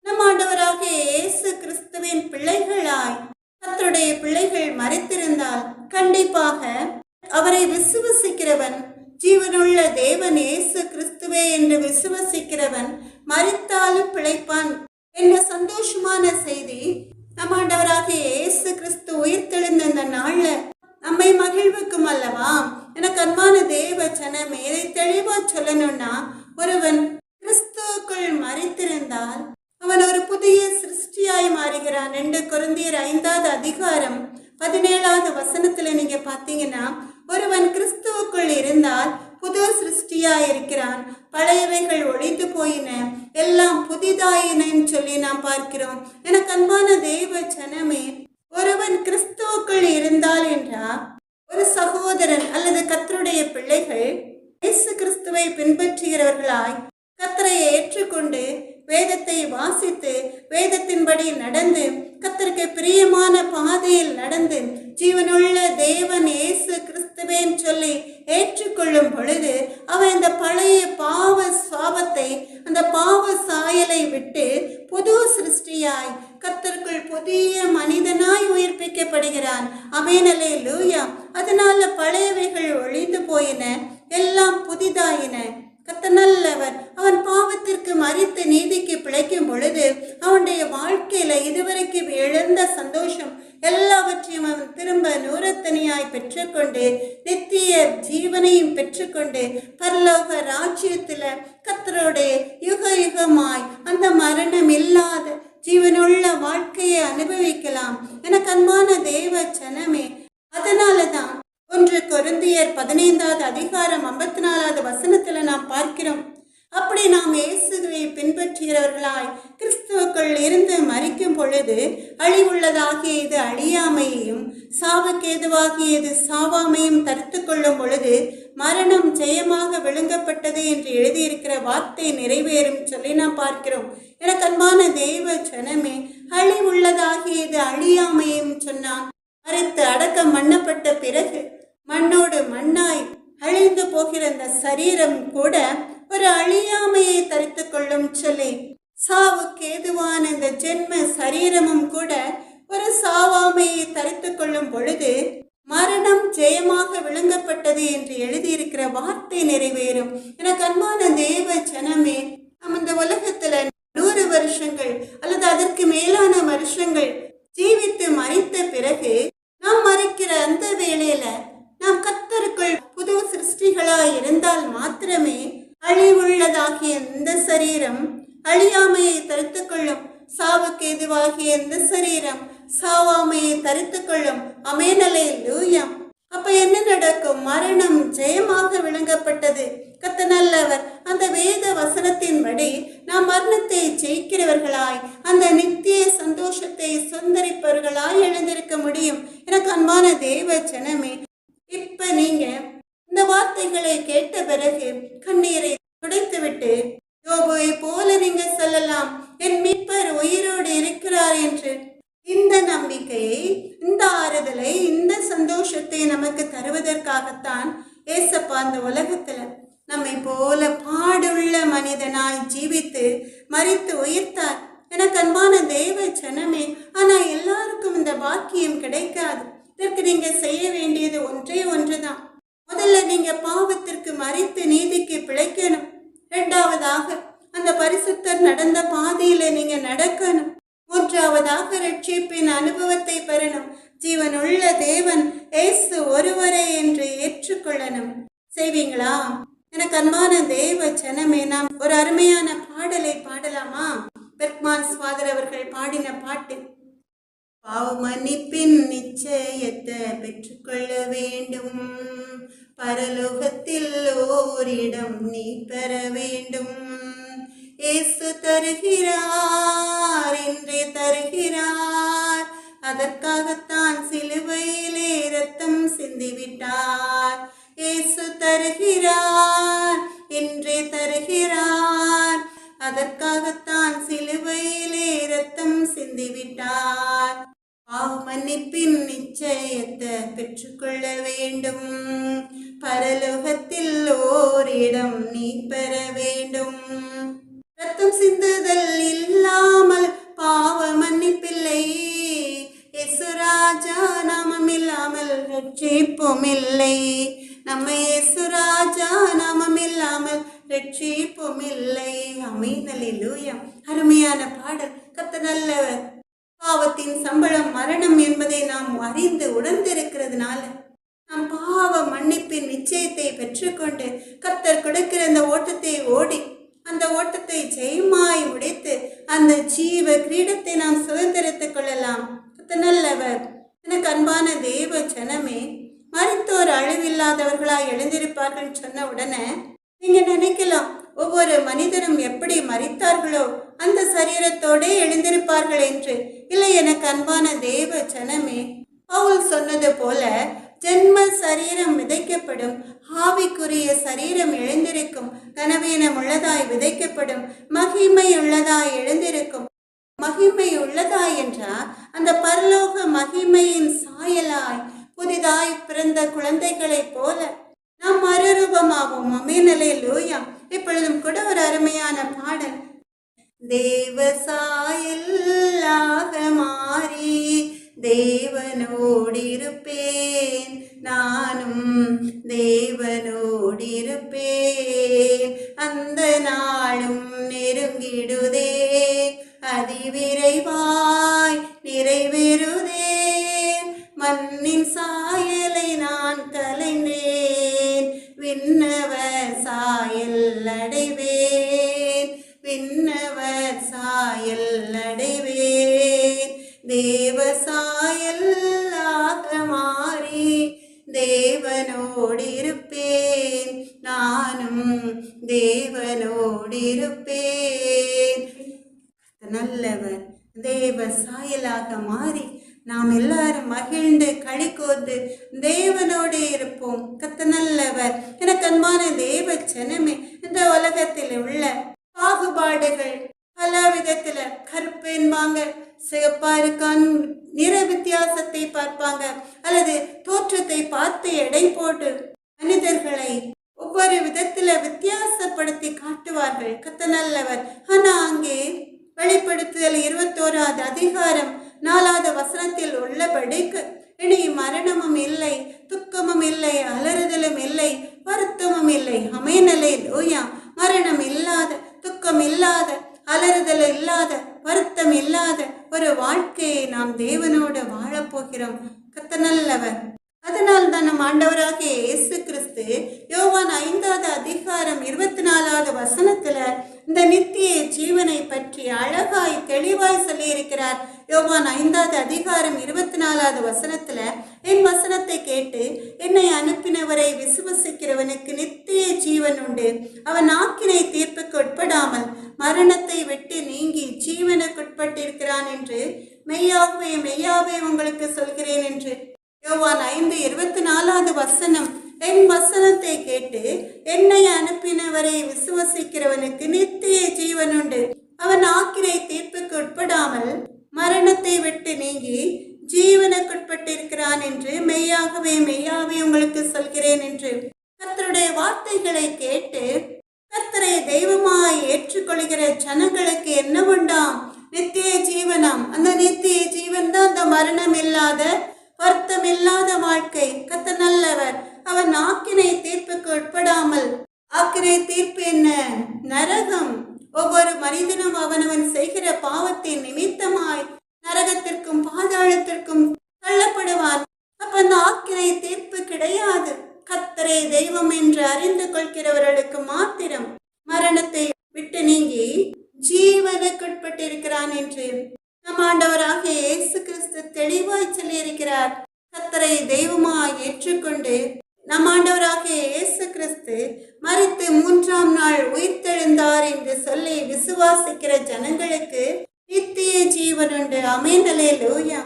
நம் ஆண்டவராகிய இயேசு கிறிஸ்துவின் பிள்ளைகளாய் கர்த்தருடைய பிள்ளைகள் மரித்திருந்தால் கண்டிப்பாக அவரை விசுவசிக்கிறவன், ஜீவனுள்ள தேவன் இயேசு கிறிஸ்துவே என்று விசுவசிக்கிறவன் மரித்தாலும் பிழைப்பான் என்ற சந்தோஷமான செய்தி நம் ஆண்டவராகிய இயேசு கிறிஸ்து உயிர்த்தெழுந்த இந்த நாள்ல நம்மை மகிழ்வுக்கும் அல்லவா? எனக்கு அன்பான தேவ ஜனமே, இதை தெளிவா சொல்லணும்னா, ஒருவன் கிறிஸ்துவுக்குள் மரித்திருந்தால் அவன் ஒரு புதிய சிருஷ்டியாய் மாறுகிறான். 2 கொரிந்தியர் 5வது அதிகாரம் 17வது வசனத்துல நீங்க பாத்தீங்கன்னா, ஒருவன் கிறிஸ்துவுக்குள் இருந்தால் புது சிருஷ்டியாய் இருக்கிறான், பழையவைகள் ஒழிந்து போயின, எல்லாம் புதிதாயினன்னு சொல்லி நாம் பார்க்கிறோம். எனக்கு அன்பான தேவ ஜனமே, ஒருவன் கிறிஸ்துவுக்குள் இருந்தால் என்றால் ஒரு சகோதரன் அல்லது கர்த்தருடைய பிள்ளைகள் இயேசு கிறிஸ்துவை பின்பற்றுகிறவர்களாய் கர்த்தரை ஏற்றுக்கொண்டு வேதத்தை வாசித்து வேதத்தின்படி நடந்து கர்த்தருக்கு பிரியமான பாதையில் நடந்து ஜீவனுள்ள தேவன் இயேசு கிறிஸ்துவேன்னு சொல்லி ஏற்றுக்கொள்ளும் பொழுது அவன் இந்த பழைய பாவ சாபத்தை, அந்த பாவ சாயலை விட்டு புது சிருஷ்டியாய் கர்த்தருக்குள் புதிய மனிதனாய் உயிர்ப்பிக்கப்படுகிறான். ஆமென், அல்லேலூயா. அதனால பழையவைகள் ஒழிந்து போயின, எல்லாம் புதிதாயின. கர்த்தர் நல்லவர். அவன் பாவத்திற்கு மரித்து நீதிக்கு பிழைக்கும் பொழுது அவனுடைய வாழ்க்கையில இதுவரைக்கும் இழந்த சந்தோஷம் எல்லாவற்றையும் அவன் திரும்ப நூறத்தனியாய் பெற்றுக்கொண்டு நித்திய ஜீவனையும் பெற்றுக்கொண்டு பரலோக ராஜ்யத்துல கர்த்தரோடைய யுக யுகமாய் அந்த மரணம் இல்லாத ஜீவனுள்ள வாழ்க்கையை அனுபவிக்கலாம். எனக்கு அன்பான தேவ ஜனமே, அதனாலதான் 1 கொரிந்தியர் 15வது அதிகாரம் 54வது வசனத்துல நாம் பார்க்கிறோம், அப்படி நாம் இயேசுவை பின்பற்றுகிறவர்களாய் கிறிஸ்துவுக்குள் இருந்து மரிக்கும் பொழுது அழிவுள்ளதாகிய இது அழியாமையையும் சாவுக்கேதுவாகியது சாவாமையும் தடுத்து கொள்ளும் பொழுது மரணம் ஜெயமாக விழுங்கப்பட்டது என்று எழுதியிருக்கிற வார்த்தை நிறைவேறும் சொல்லி நாம் பார்க்கிறோம். எனக்கு அன்பான தெய்வ ஜனமே, அழிவுள்ளதாகியது அழியாமையும் சொன்னான். மரித்து அடக்கம் பண்ணப்பட்ட பிறகு மண்ணோடு மண்ணாய் அழிந்து போகிற அந்த சரீரம் கூட ஒரு அழியாமையை தரித்து கொள்ளும் சொல்லி, சாவுக்கு ஏதுவான இந்த ஜென்ம சரீரமும் கூட ஒரு சாவாமையை தரித்து கொள்ளும் பொழுது மரணம் ஜெயமாக விழுங்கப்பட்டது என்று எழுதியிருக்கிற வார்த்தை நிறைவேறும். எனக்கு அன்பான தேவ ஜனமே, நம்ம இந்த உலகத்துல 100 வருஷங்கள் அல்லது அதற்கு மேலான வருஷங்கள் ஜீவித்து மரித்த பிறகு நாம் மறிக்கிற அந்த வேளையில நாம் கர்த்தருக்குள் புது சிருஷ்டிகளாய் இருந்தால் மாத்திரமே அழிவுள்ளதாகிய இந்த சரீரம் அழியாமையை தரித்து கொள்ளும், சாவுக்கு எதுவாகிய இந்த சரீரம் சாவாமையை தரித்து கொள்ளும். ஆமென், அல்லேலூயா. அப்ப என்ன நடக்கும்? மரணம் ஜெயமாக விளங்கப்பட்டது. கர்த்தர் நல்லவர். அந்த வேத வசனத்தின்படி நாம் மரணத்தை ஜெயிக்கிறவர்களாய் அந்த நித்திய சந்தோஷத்தை சுதந்திரிப்பவர்களாய் எழுந்திருக்க முடியும். எனக்கு அன்பான தேவ ஜனமே, இப்ப நீங்க இந்த வார்த்தைகளை கேட்ட பிறகு கண்ணீரை துடைத்துவிட்டு யோபுவை போல நீங்க சொல்லலாம், என் மீட்பர் உயிரோடு இருக்கிறார் என்று. இந்த நம்பிக்கையை, இந்த ஆறுதலை, இந்த சந்தோஷத்தை நமக்கு தருவதற்காகத்தான் ஏசப்பா இந்த உலகத்துல நம்மை போல பாடுள்ள மனிதனாய் ஜீவித்து மரித்து உயிர்த்தார். எனக்கு அன்பான தேவ ஜனமே, ஆனா எல்லாருக்கும் இந்த பாக்கியம் கிடைக்காது. இதற்கு நீங்க செய்ய வேண்டியது ஒன்றே ஒன்றுதான். முதல்ல நீங்க பாவத்திற்கு மரித்து நீதிக்கு பிழைக்கணும். 2வதாக அந்த பரிசுத்தர் நடந்த பாதையில நீங்க நடக்கணும். 3வதாக ரட்சிப்பின் அனுபவத்தை பெறணும். ஜீவனுள்ள தேவன் இயேசு ஒருவரே என்று ஏற்றுக்கொள்ளணும். செய்வீங்களா? எனக்கு அன்பான தேவ ஜனமே, நாம் ஒரு அருமையான பாடலை பாடலாமா? பெர்க்மான்ஸ் ஃபாதர் அவர்கள் பாடின பாட்டு. பாவ மன்னிப்பின் நிச்சயத்தை பெற்றுக்கொள்ள வேண்டும், பரலோகத்தில் ஓரிடம் நீ பெற வேண்டும். இயேசு தருகிறார், என்றே தருகிறார், அதற்காகத்தான் சிலுவையிலே இரத்தம் சிந்திவிட்டார். இயேசு தருகிறார், என்றே தருகிறார், அதற்காகத்தான் சிலுவையிலே இரத்தம் சிந்திவிட்டார். பாவ மன்னிப்பின் நிச்சயத்தை பெற்றுக்கொள்ள வேண்டும், பரலோகத்தில் ஓரிடம் நீ பெற வேண்டும். ரத்தம் சிந்துதல் இல்லாமல் பாவ மன்னிப்பில்லை, இயேசு ராஜா நாமம் இல்லாமல் ரட்சிப்பும் இல்லை. நம்ம இயேசு ராஜா நாமம் இல்லாமல் ரட்சிப்பும் இல்லை. ஆமென், அல்லேலூயா. அருமையான பாடல். கர்த்தர் நல்லவர். பாவத்தின் சம்பளம் மரணம் என்பதை நாம் அறிந்து உணர்ந்திருக்கிறதுனால நாம் பாவ மன்னிப்பின் நிச்சயத்தை பெற்றுக்கொண்டு கர்த்தர் கொடுக்கிற அந்த ஓட்டத்தை ஓடி அந்த ஓட்டத்தை ஜெயமாய் முடித்து அந்த ஜீவ கிரீடத்தை நாம் சுதந்திரித்துக் கொள்ளலாம். கர்த்தர் நல்லவர். எனக்கு அன்பான தேவ ஜனமே, மரித்தோர் அழிவில்லாதவர்களாய் எழுந்திருப்பார்கள் சொன்ன உடனே நீங்க நினைக்கலாம், ஒவ்வொரு மனிதரும் எப்படி மரித்தார்களோ அந்த சரீரத்தோடே எழுந்திருப்பார்கள் என்று. இல்லை, எனக்கு அன்பான தேவ ஜனமே, பவுல் சொன்னது போல ஜென்ம சரீரம் விதைக்கப்படும், ஆவிக்குரிய சரீரம் எழுந்திருக்கும். கனவீனம் உள்ளதாய் விதைக்கப்படும், மகிமை உள்ளதாய் எழுந்திருக்கும். மகிமை உள்ளதாய் என்றால் அந்த பரலோக மகிமையின் சாயலாய் புதிதாய் பிறந்த குழந்தைகளைப் போல நாம் மறுரூபமாகும். ஆமென், அல்லேலூயா. இப்பொழுதும் கூட ஒரு அருமையான பாடல். தேவ சாயலாக மாறி தேவனோடிருப்பேன், நானும் தேவனோடிருப்பேன். அந்த நாளும் நெருங்கிடுதே, அதிவிரைவாய் நிறைவேறுதே. மண்ணின் சாயலை நான் கலைந்தேன், விண்ணவர் சாயல் அடைவேன், விண்ணவர் சாயல் அடைவேன். தேவ சாயலாக மாறி தேவனோடிருப்பேன், நானும் தேவனோடிருப்பேன். நல்லவர். தேவ சாயலாக மாறி நாம் எல்லாரும் மகிழ்ந்து களி கோர்ந்து தேவனோடு இருப்போம். கர்த்தர் நல்லவர். எனக்கு அன்பான தேவ ஜனமே, இந்த உலகத்தில் உள்ள பாகுபாடுகள் பல விதத்துல கருப்பு என்பாங்க, சிவப்பா இருக்கான் நிற வித்தியாசத்தை பார்ப்பாங்க, அல்லது தோற்றத்தை பார்த்து எடை போட்டு மனிதர்களை ஒவ்வொரு விதத்துல வித்தியாசப்படுத்தி காட்டுவார்கள். கர்த்தர் நல்லவர். ஆனா அங்கே வெளிப்படுத்துதல் 21வது அதிகாரம் 4வது வசனத்தில் உள்ளபடிக்கு இனி மரணமும் இல்லை, துக்கமும் இல்லை, அலறுதலும் இல்லை, வருத்தமும் இல்லை. ஆமென், அல்லேலூயா. மரணம் இல்லாத, துக்கம் இல்லாத, அலறுதல் இல்லாத, வருத்தம் இல்லாத ஒரு வாழ்க்கையை நாம் தேவனோடு வாழப்போகிறோம். கர்த்தர் நல்லவர். அதனால் தான் நம் ஆண்டவராகிய இயேசு கிறிஸ்து யோவான் 5வது அதிகாரம் 24வது வசனத்துல இந்த நித்திய ஜீவனை பற்றி அழகாய் தெளிவாய் சொல்லி இருக்கிறார். யோவான் 5வது அதிகாரம் 24வது வசனத்துல, என் வசனத்தை கேட்டு என்னை அனுப்பினவரை விசுவசிக்கிறவனுக்கு நித்திய ஜீவன் உண்டு, அவன் ஆக்கினை தீர்ப்புக்கு உட்படாமல் மரணத்தை விட்டு நீங்கி ஜீவனுக்குட்பட்டிருக்கிறான் என்று மெய்யாகவே மெய்யாவே உங்களுக்கு சொல்கிறேன் என்று. யோவான் 5:24வது வசனம், என் வசனத்தை கேட்டு என்னை அனுப்பினவரை விசுவசிக்கிறவனுக்கு நித்திய ஜீவன் உண்டு, அவன் ஆக்கினை தீர்ப்புக்கு உட்படாமல் மரணத்தை விட்டு நீங்கி ஜீவனுக்குட்பட்டிருக்கிறான் என்று மெய்யாகவே மெய்யாவே உங்களுக்கு சொல்கிறேன் என்று. கர்த்தருடைய வார்த்தைகளை கேட்டு கர்த்தரை தெய்வமாய் ஏற்றுக்கொள்கிற ஜனங்களுக்கு என்ன உண்டாம்? நித்திய ஜீவனம். அந்த நித்திய ஜீவன் தான் அந்த மரணம் இல்லாத, வருத்தம் இல்லாத வாழ்க்கை. கர்த்தர் நல்லவர். அவன் ஆக்கினை தீர்ப்புக்கு உட்படாமல், ஆக்கினை தீர்ப்பு என்ன? நரகம். ஒவ்வொரு மனிதனும் அவனவன் செய்கிற பாவத்தின் நிமித்தமாய் நரகத்திற்கும் பாதாளத்திற்கும் தள்ளப்படுவான். அப்ப அந்த ஆக்கினை தீர்ப்பு கிடையாது. கர்த்தரே தெய்வம் என்று அறிந்து கொள்கிறவர்களுக்கு மாத்திரம் மரணத்தை விட்டு நீங்கி ஜீவனுக்குட்பட்டிருக்கிறான் என்று நம் ஆண்டவராக இயேசு கிறிஸ்து தெளிவாய் சொல்லியிருக்கிறார். கர்த்தரை தெய்வமாய் ஏற்றுக்கொண்டு நம் ஆண்டவராக இயேசு கிறிஸ்து மரித்து 3ஆம் நாள் உயிர்த்தெழுந்தார் என்று சொல்லி விசுவாசிக்கிற ஜனங்களுக்கு நித்திய ஜீவன் உண்டு. ஆமென், அல்லேலூயா.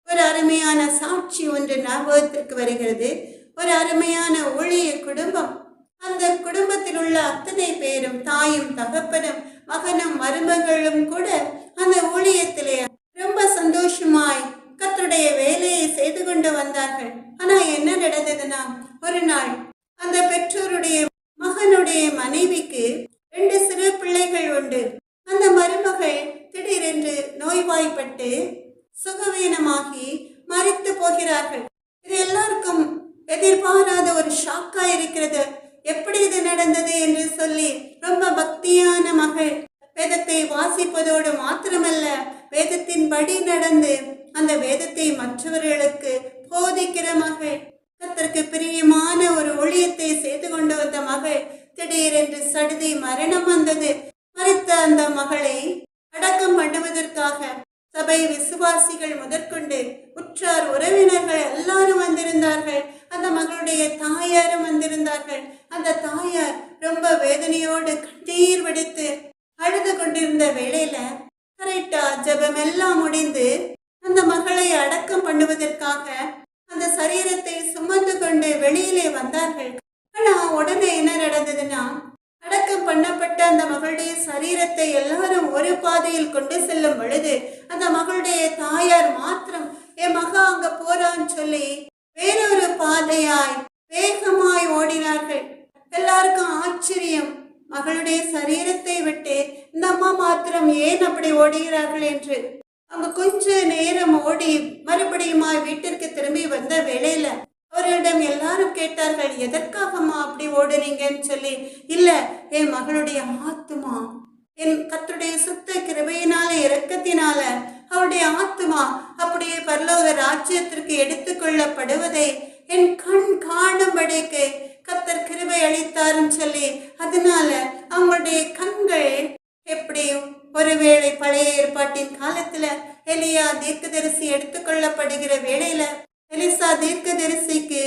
ஒரு அருமையான சாட்சி ஒன்று ஞாபகத்திற்கு வருகிறது. ஒரு அருமையான ஊழிய குடும்பம். அந்த குடும்பத்தில் உள்ள அத்தனை பேரும், தாயும் தகப்பனும் மகனும் மருமகளும் கூட அந்த ஊழியத்திலே ரொம்ப சந்தோஷமாய் கர்த்தருடைய வேலையை செய்து கொண்டு வந்தார்கள். ஆனா என்ன நடந்ததுன்னா, ஒரு நாள் அந்த பெற்றோருடைய மகனுடைய மனைவிக்கு 2 சிறு பிள்ளைகள் உண்டு. அந்த மருமகள் திடீரென்று நோய்வாய்ப்பட்டு சுகவீனமாகி மரித்து போகிறார்கள். இது எல்லாருக்கும் எதிர்பாராத ஒரு ஷாக்கா இருக்கிறது. எப்படி இது நடந்தது என்று சொல்லி ரொம்ப பக்தியான மகள் வேதத்தை வாசிப்பதோடு மாத்திரமல்ல, வேதத்தின் படி நடந்து அந்த வேதத்தை மற்றவர்களுக்கு போதிக்கிற மகள், கர்த்தருக்கு பிரியமான ஒரு ஊழியத்தை செய்து கொண்டு வந்த மகள் திடீரென்று சடுதி மரணம் வந்தது. மரித்த அந்த மகளை அடக்கம் பண்ணுவதற்காக சபை விசுவாசிகள் முதற்கொண்டு உற்றார் உறவினர்கள் எல்லாரும் வந்திருந்தார்கள். அந்த மகளுடைய தாயாரும் வந்திருந்தார்கள். அந்த தாயார் ரொம்ப வேதனையோடு கண்ணீர் வடித்து அழுது கொண்டிருந்த வேளையில கரெக்டா ஜெபம் எல்லாம் முடிந்து அந்த மகளை அடக்கம் பண்ணுவதற்காக அந்த சரீரத்தை சுமந்து கொண்டு வெளியிலே வந்தார்கள். ஆனா உடனே என்ன நடந்ததுன்னா, அடக்கம் பண்ணப்பட்ட அந்த மகளுடைய சரீரத்தை எல்லாரும் ஒரு பாதையில் கொண்டு செல்லும் பொழுது அந்த மகளுடைய தாயார் மாத்திரம் என் மகா அங்க போறான்னு சொல்லி வேறொரு பாதையாய் வேகமாய் ஓடினார்கள். எல்லாருக்கும் ஆச்சரியம், மகளுடைய சரீரத்தை விட்டு இந்த அம்மா மாத்திரம் ஏன் அப்படி ஓடுகிறார்கள் என்று. அவங்க கொஞ்ச நேரம் ஓடி மறுபடியுமாய் வீட்டிற்கு திரும்பி வந்த வேளையில அவர்களிடம் எல்லாரும் கேட்டார்கள், எதற்காகம்மா அப்படி ஓடுனீங்கன்னு சொல்லி. இல்ல, என் மகளுடைய ஆத்துமா என் கர்த்தருடைய சுத்த கிருபையினால இரக்கத்தினால அவருடைய ஆத்துமா அப்படியே பரலோக ராஜ்யத்திற்கு எடுத்துக்கொள்ளப்படுவதை என் கண் காணும்படிக்கு கர்த்தர் கிருபை அளித்தாருன்னு சொல்லி, அதனால அவங்களுடைய கண்கள் எப்படி ஒருவேளை பழைய ஏற்பாட்டின் காலத்துல எலியா தீர்க்கதரிசி எடுத்துக்கொள்ளப்படுகிற வேளையில எலிசா தீர்க்கதரிசிக்கு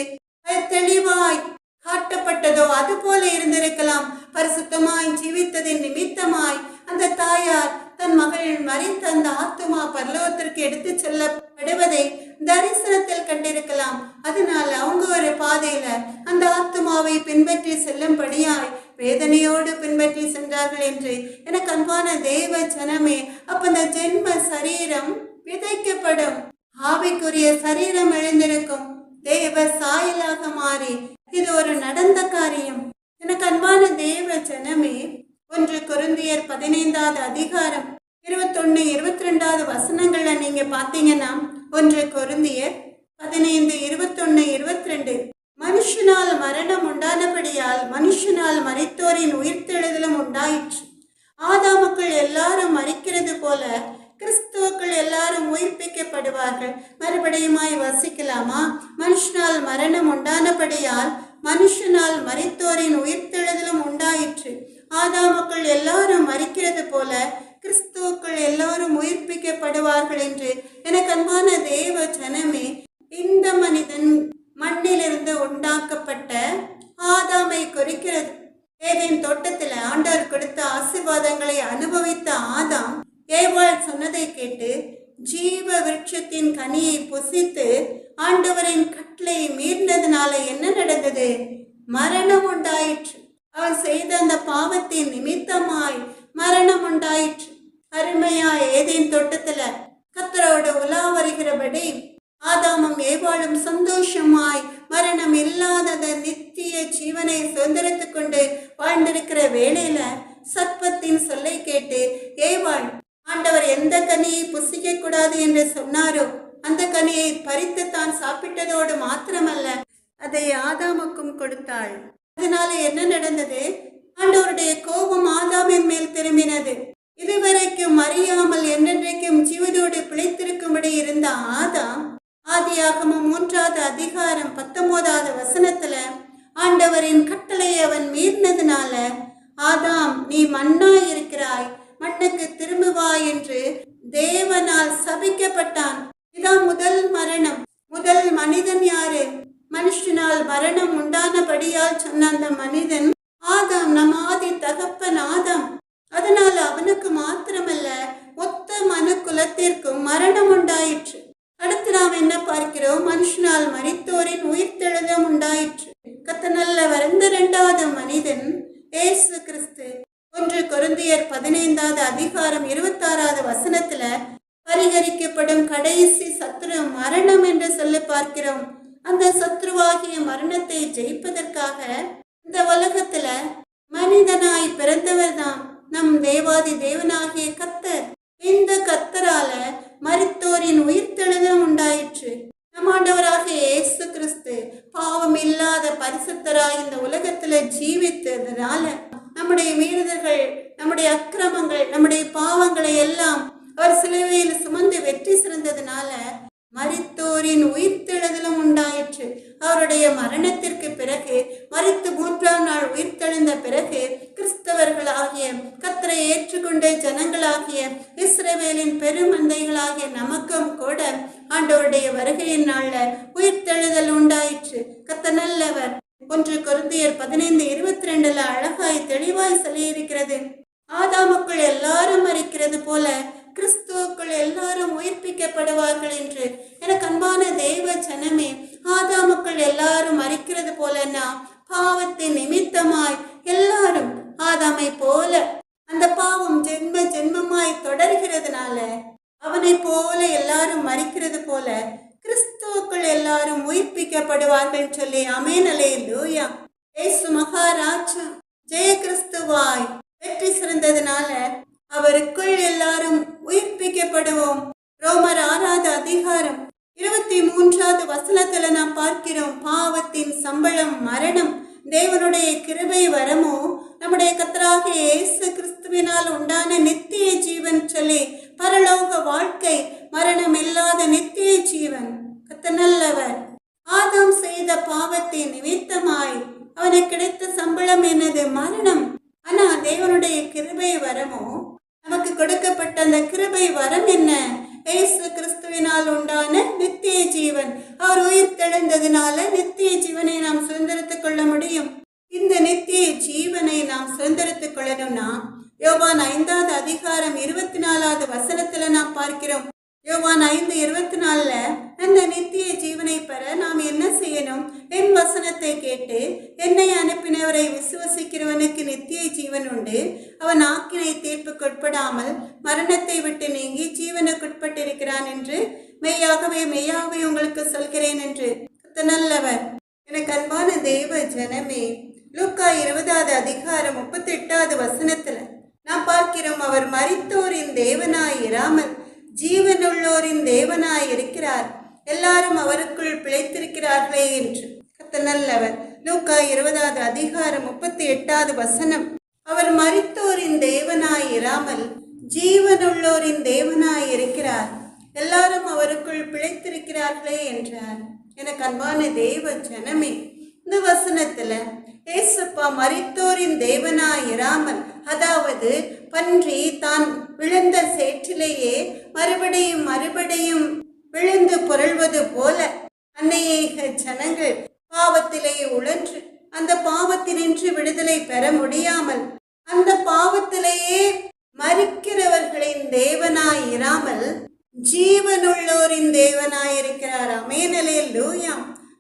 தெளிவாய் காட்டப்பட்டதோ அது போல இருந்திருக்கலாம். பரிசுத்தமாய் ஜீவித்ததின் நிமித்தமாய் அந்த தாயார் தன் மகள் மரித்த அந்த ஆத்துமா பரலோகத்திற்கு எடுத்து செல்லப்படுவதை தரிசனத்தில் கண்டிருக்கலாம். அதனால அவங்க ஒரு பாதையில அந்த ஆத்துமாவை பின்பற்றி செல்லும்படியாய் வேதனையோடு பின்பற்றி சென்றார்கள் என்று எனக்கு அன்பான தேவ ஜனமே, அப்ப அந்த ஜென்ம சரீரம் விதைக்கப்படும், ஆவிக்குரிய சரீரம் எழுந்திருக்கும், தேவ சாயலாக மாறி இது ஒரு நடந்த காரியம். எனக்கு அன்பான தேவ ஜனமே, 1 கொரிந்தியர் 15வது அதிகாரம் 21, 22 வசனங்கள்ல நீங்க பாத்தீங்கன்னா, 1 கொரிந்தியர் 15, 21, 22 மனுஷனால் மரணம் உண்டானபடியால் மனுஷனால் மரித்தோரின் உயிர்த்தெழுதலும் உண்டாயிற்று. ஆதாமுக்குள் எல்லாரும் மரிக்கிறது போல கிறிஸ்துவுக்குள் எல்லாரும் உயிர்ப்பிக்கப்படுவார்கள். மறுபடியுமாய் வசிக்கலாமா? மனுஷனால் மரணம் உண்டானபடியால் மனுஷனால் மரித்தோரின் உயிர்த்தெழுதலும் உண்டாயிற்று. ஆதாமுக்குள் எல்லாரும் மரிக்கிறது போல கிறிஸ்துவுக்குள் எல்லாரும் உயிர்ப்பிக்கப்படுவார்கள் என்று எனக்கு அன்பான தேவ ஜனமே, இந்த மனிதன் மண்ணிலிருந்து உண்டாக்கப்பட்ட ஆதாமை குறிக்கிறது. ஏதேன் தோட்டத்தில் ஆண்டவர் கொடுத்த ஆசீர்வாதங்களை அனுபவித்த ஆதாம் ஏவாள் சொன்னதை கேட்டு ஜீவ விருட்சத்தின் கனியை புசித்து ஆண்டவரின் கட்டளை மீறினதுனால என்ன நடந்தது? மரணம் உண்டாயிற்று. அவன் செய்த அந்த பாவத்தின் நிமித்தமாய் மரணம் உண்டாயிற்று. அருமையா ஏதேன் தோட்டத்துல கர்த்தரோட உலா வருகிறபடி ஆதாமும் ஏவாளும் சந்தோஷமாய் மரணம் இல்லாத நித்திய ஜீவனை சுதந்திரத்துக் கொண்டு வாழ்ந்திருக்கிற வேளையில சர்ப்பத்தின் சொல்லை கேட்டு ஏவாள் ஆண்டவர் எந்த கனியை புசிக்க கூடாது என்று சொன்னாரோ அந்த கனியை பறித்து தான் சாப்பிட்டதோடு மாத்திரமல்ல, அதை ஆதாமுக்கும் கொடுத்தாள். அதனால என்ன நடந்தது? ஆண்டவருடைய கோபம் ஆதாமின் மேல் திரும்பினது. இதுவரைக்கும் அறியாமல் என்றென்றைக்கும் ஜீவனோடு பிழைத்திருக்கும்படி இருந்த ஆதாம் ஆதியாகமம் 3வது அதிகாரம் 19வது வசனத்துல ஆண்டவரின் கட்டளையை அவன் மீறினதுனால, ஆதாம் நீ மண்ணாய் இருக்கிறாய், மண்ணுக்கு திரும்புவாய் என்று தேவனால் சபிக்கப்பட்டான். இதான் முதல் மரணம். முதல் மனிதன் யாரு? மனுஷனால் மரணம் உண்டானபடியால் சொன்ன அந்த மனிதன் ஆதாம், நம் ஆதி தகப்பன் ஆதாம். அதனால அவனுக்கு மாத்திரமல்ல, மொத்த மனு குலத்திற்கும் மரணம் உண்டாயிற்று. அடுத்து நாம் என்ன பார்க்கிறோம்? மனுஷனால் மரித்தோரின் உயிர்த்தெழுதம் உண்டாயிற்று. கர்த்தர் நல்லவர். இந்த 2வது மனிதன் இயேசு கிறிஸ்து. 1 கொரிந்தியர் 15வது அதிகாரம் 26வது வசனத்துல பரிகரிக்கப்படும் கடைசி சத்துரு மரணம் என்று சொல்லி பார்க்கிறோம். அந்த சத்ருவாகிய மரணத்தை ஜெயிப்பதற்காக இந்த உலகத்துல மனிதனாய் பிறந்தவர் தான் நம் தேவாதி தேவனாகிய கர்த்தர். இந்த கர்த்தரால மரித்தோரின் உயிர்த்தெழுதம் உண்டாயிற்று. நம் ஆண்டவராகிய இயேசு கிறிஸ்து பாவம் இல்லாத பரிசுத்தராய் இந்த உலகத்துல ஜீவித்ததுனால நம்முடைய மீறுதல்கள், நம்முடைய அக்கிரமங்கள், நம்முடைய பாவங்களை எல்லாம் அவர் சிலுவையில் சுமந்து வெற்றி சிறந்ததுனால மரித்தோரின் உயிர்த்தெழுதலும் உண்டாயிற்று. அவருடைய மரணத்திற்கு பிறகு, மரித்து 3ஆம் நாள் உயிர்த்தெழுந்த பிறகு, கிறிஸ்தவர்களாகிய கர்த்தரை ஏற்றுக்கொண்ட ஜனங்களாகிய இஸ்ரவேலின் பெருமந்தைகளாகிய நமக்கும் கூட ஆண்டவருடைய வருகையின் நாள்ல உயிர்த்தெழுதல் உண்டாயிற்று. கர்த்தர் நல்லவர். 1 கொரிந்தியர் 15:22 அழகாய் தெளிவாய் சொல்லியிருக்கிறது. ஆதாமுக்குள் எல்லாரும் மரிக்கிறது போல கிறிஸ்துவுக்குள் எல்லாரும் உயிர்ப்பிக்கப்படுவார்கள் என்று. எனக்கு அன்பான தெய்வ ஜனமே, ஆதாமுக்குள் எல்லாரும் மரிக்கிறது போலன்னா பாவத்தின் நிமித்தமாய் எல்லாரும் ஆதாமை போல அந்த பாவம் ஜென்ம ஜென்மமாய் தொடர்கிறதுனால அவனை போல எல்லாரும் மரிக்கிறது போல கிறிஸ்துவுக்குள் எல்லாரும் உயிர்ப்பிக்கப்படுவார்கள் சொல்லி ஆமென் அல்லேலூயா. இயேசு மகாராஜா ஜெய கிறிஸ்துவாய் வெற்றி சிறந்ததுனால அவருக்குள் எல்லாரும் உயிர்ப்பிக்கப்படுவோம். ரோமர் 6வது அதிகாரம் 23வது வசனத்துல நாம் பார்க்கிறோம், பாவத்தின் சம்பளம் மரணம், தேவனுடைய கிருபை வரமோ நம்முடைய கர்த்தராகிய இயேசு கிறிஸ்துவினால் உண்டான நித்திய ஜீவன் சொல்லி பரலோக வாழ்க்கை, மரணம் இல்லாத நித்திய ஜீவன். கர்த்தர் நல்லவர். ஆதாம் செய்த பாவத்தின் நிமித்தமாய் அவனுக்கு கிடைத்த சம்பளம் என்னது? மரணம். ஆனா தேவனுடைய கிருபை வரமோ, நமக்கு கொடுக்கப்பட்ட அந்த கிருபை வரம் என்ன? இயேசு கிறிஸ்துவினால் உண்டான நித்திய ஜீவன். அவர் உயிர் தெழுந்ததினால நித்திய ஜீவனை நாம் சுதந்திரத்துக் கொள்ள முடியும். இந்த நித்திய ஜீவனை நாம் சுதந்திரத்துக் கொள்ளணும்னா யோவான் 5வது அதிகாரம் 24வது வசனத்துல நாம் பார்க்கிறோம். யோவான் 5:24 அந்த நித்திய ஜீவனை பெற நாம் என்ன செய்யணும்? என் வசனத்தை கேட்டு என்னை அனுப்பினவரை விசுவசிக்கிறவனுக்கு நித்திய ஜீவன் உண்டு, அவன் ஆக்கினை தீர்ப்புக்குட்படாமல் மரணத்தை விட்டு நீங்கி ஜீவனுக்குட்பட்டிருக்கிறான் என்று மெய்யாகவே மெய்யாகவே உங்களுக்கு சொல்கிறேன் என்று. நல்லவர். எனக்கு அன்பான தெய்வ ஜனமே, லூக்கா 20வது அதிகாரம் 38வது வசனத்துல நாம் பார்க்கிறோம், அவர் மரித்தோரின் தேவனாய் இராமல் ஜீவனுள்ளோரின் தேவனாய் இருக்கிறார், எல்லாரும் அவருக்குள் பிழைத்திருக்கிறார்களே என்று. கர்த்தர் நல்லவர். லூக்கா 20வது அதிகாரம் 38வது வசனம், அவர் மரித்தோரின் தேவனாய் இராமல் ஜீவனுள்ளோரின் தேவனாய் இருக்கிறார், எல்லாரும் அவருக்குள் பிழைத்திருக்கிறார்களே என்றார். எனக்கு அன்பான தெய்வ ஜனமே, இந்த வசனத்துல ஏசப்பா மரித்தோரின் தேவனாய் இராமல், அதாவது பன்றி தான் விழுந்த சேற்றிலேயே மறுபடியும் மறுபடியும் விழுந்து புரள்வது போல அநேக ஜனங்கள் பாவத்திலே உழன்று அந்த பாவத்தினின்று விடுதலை பெற முடியாமல் அந்த பாவத்திலேயே மரிக்கிறவர்களின் தேவனாய் இராமல் ஜீவனுள்ளோரின் தேவனாய் இருக்கிறார். ஆமென் அல்லேலூயா.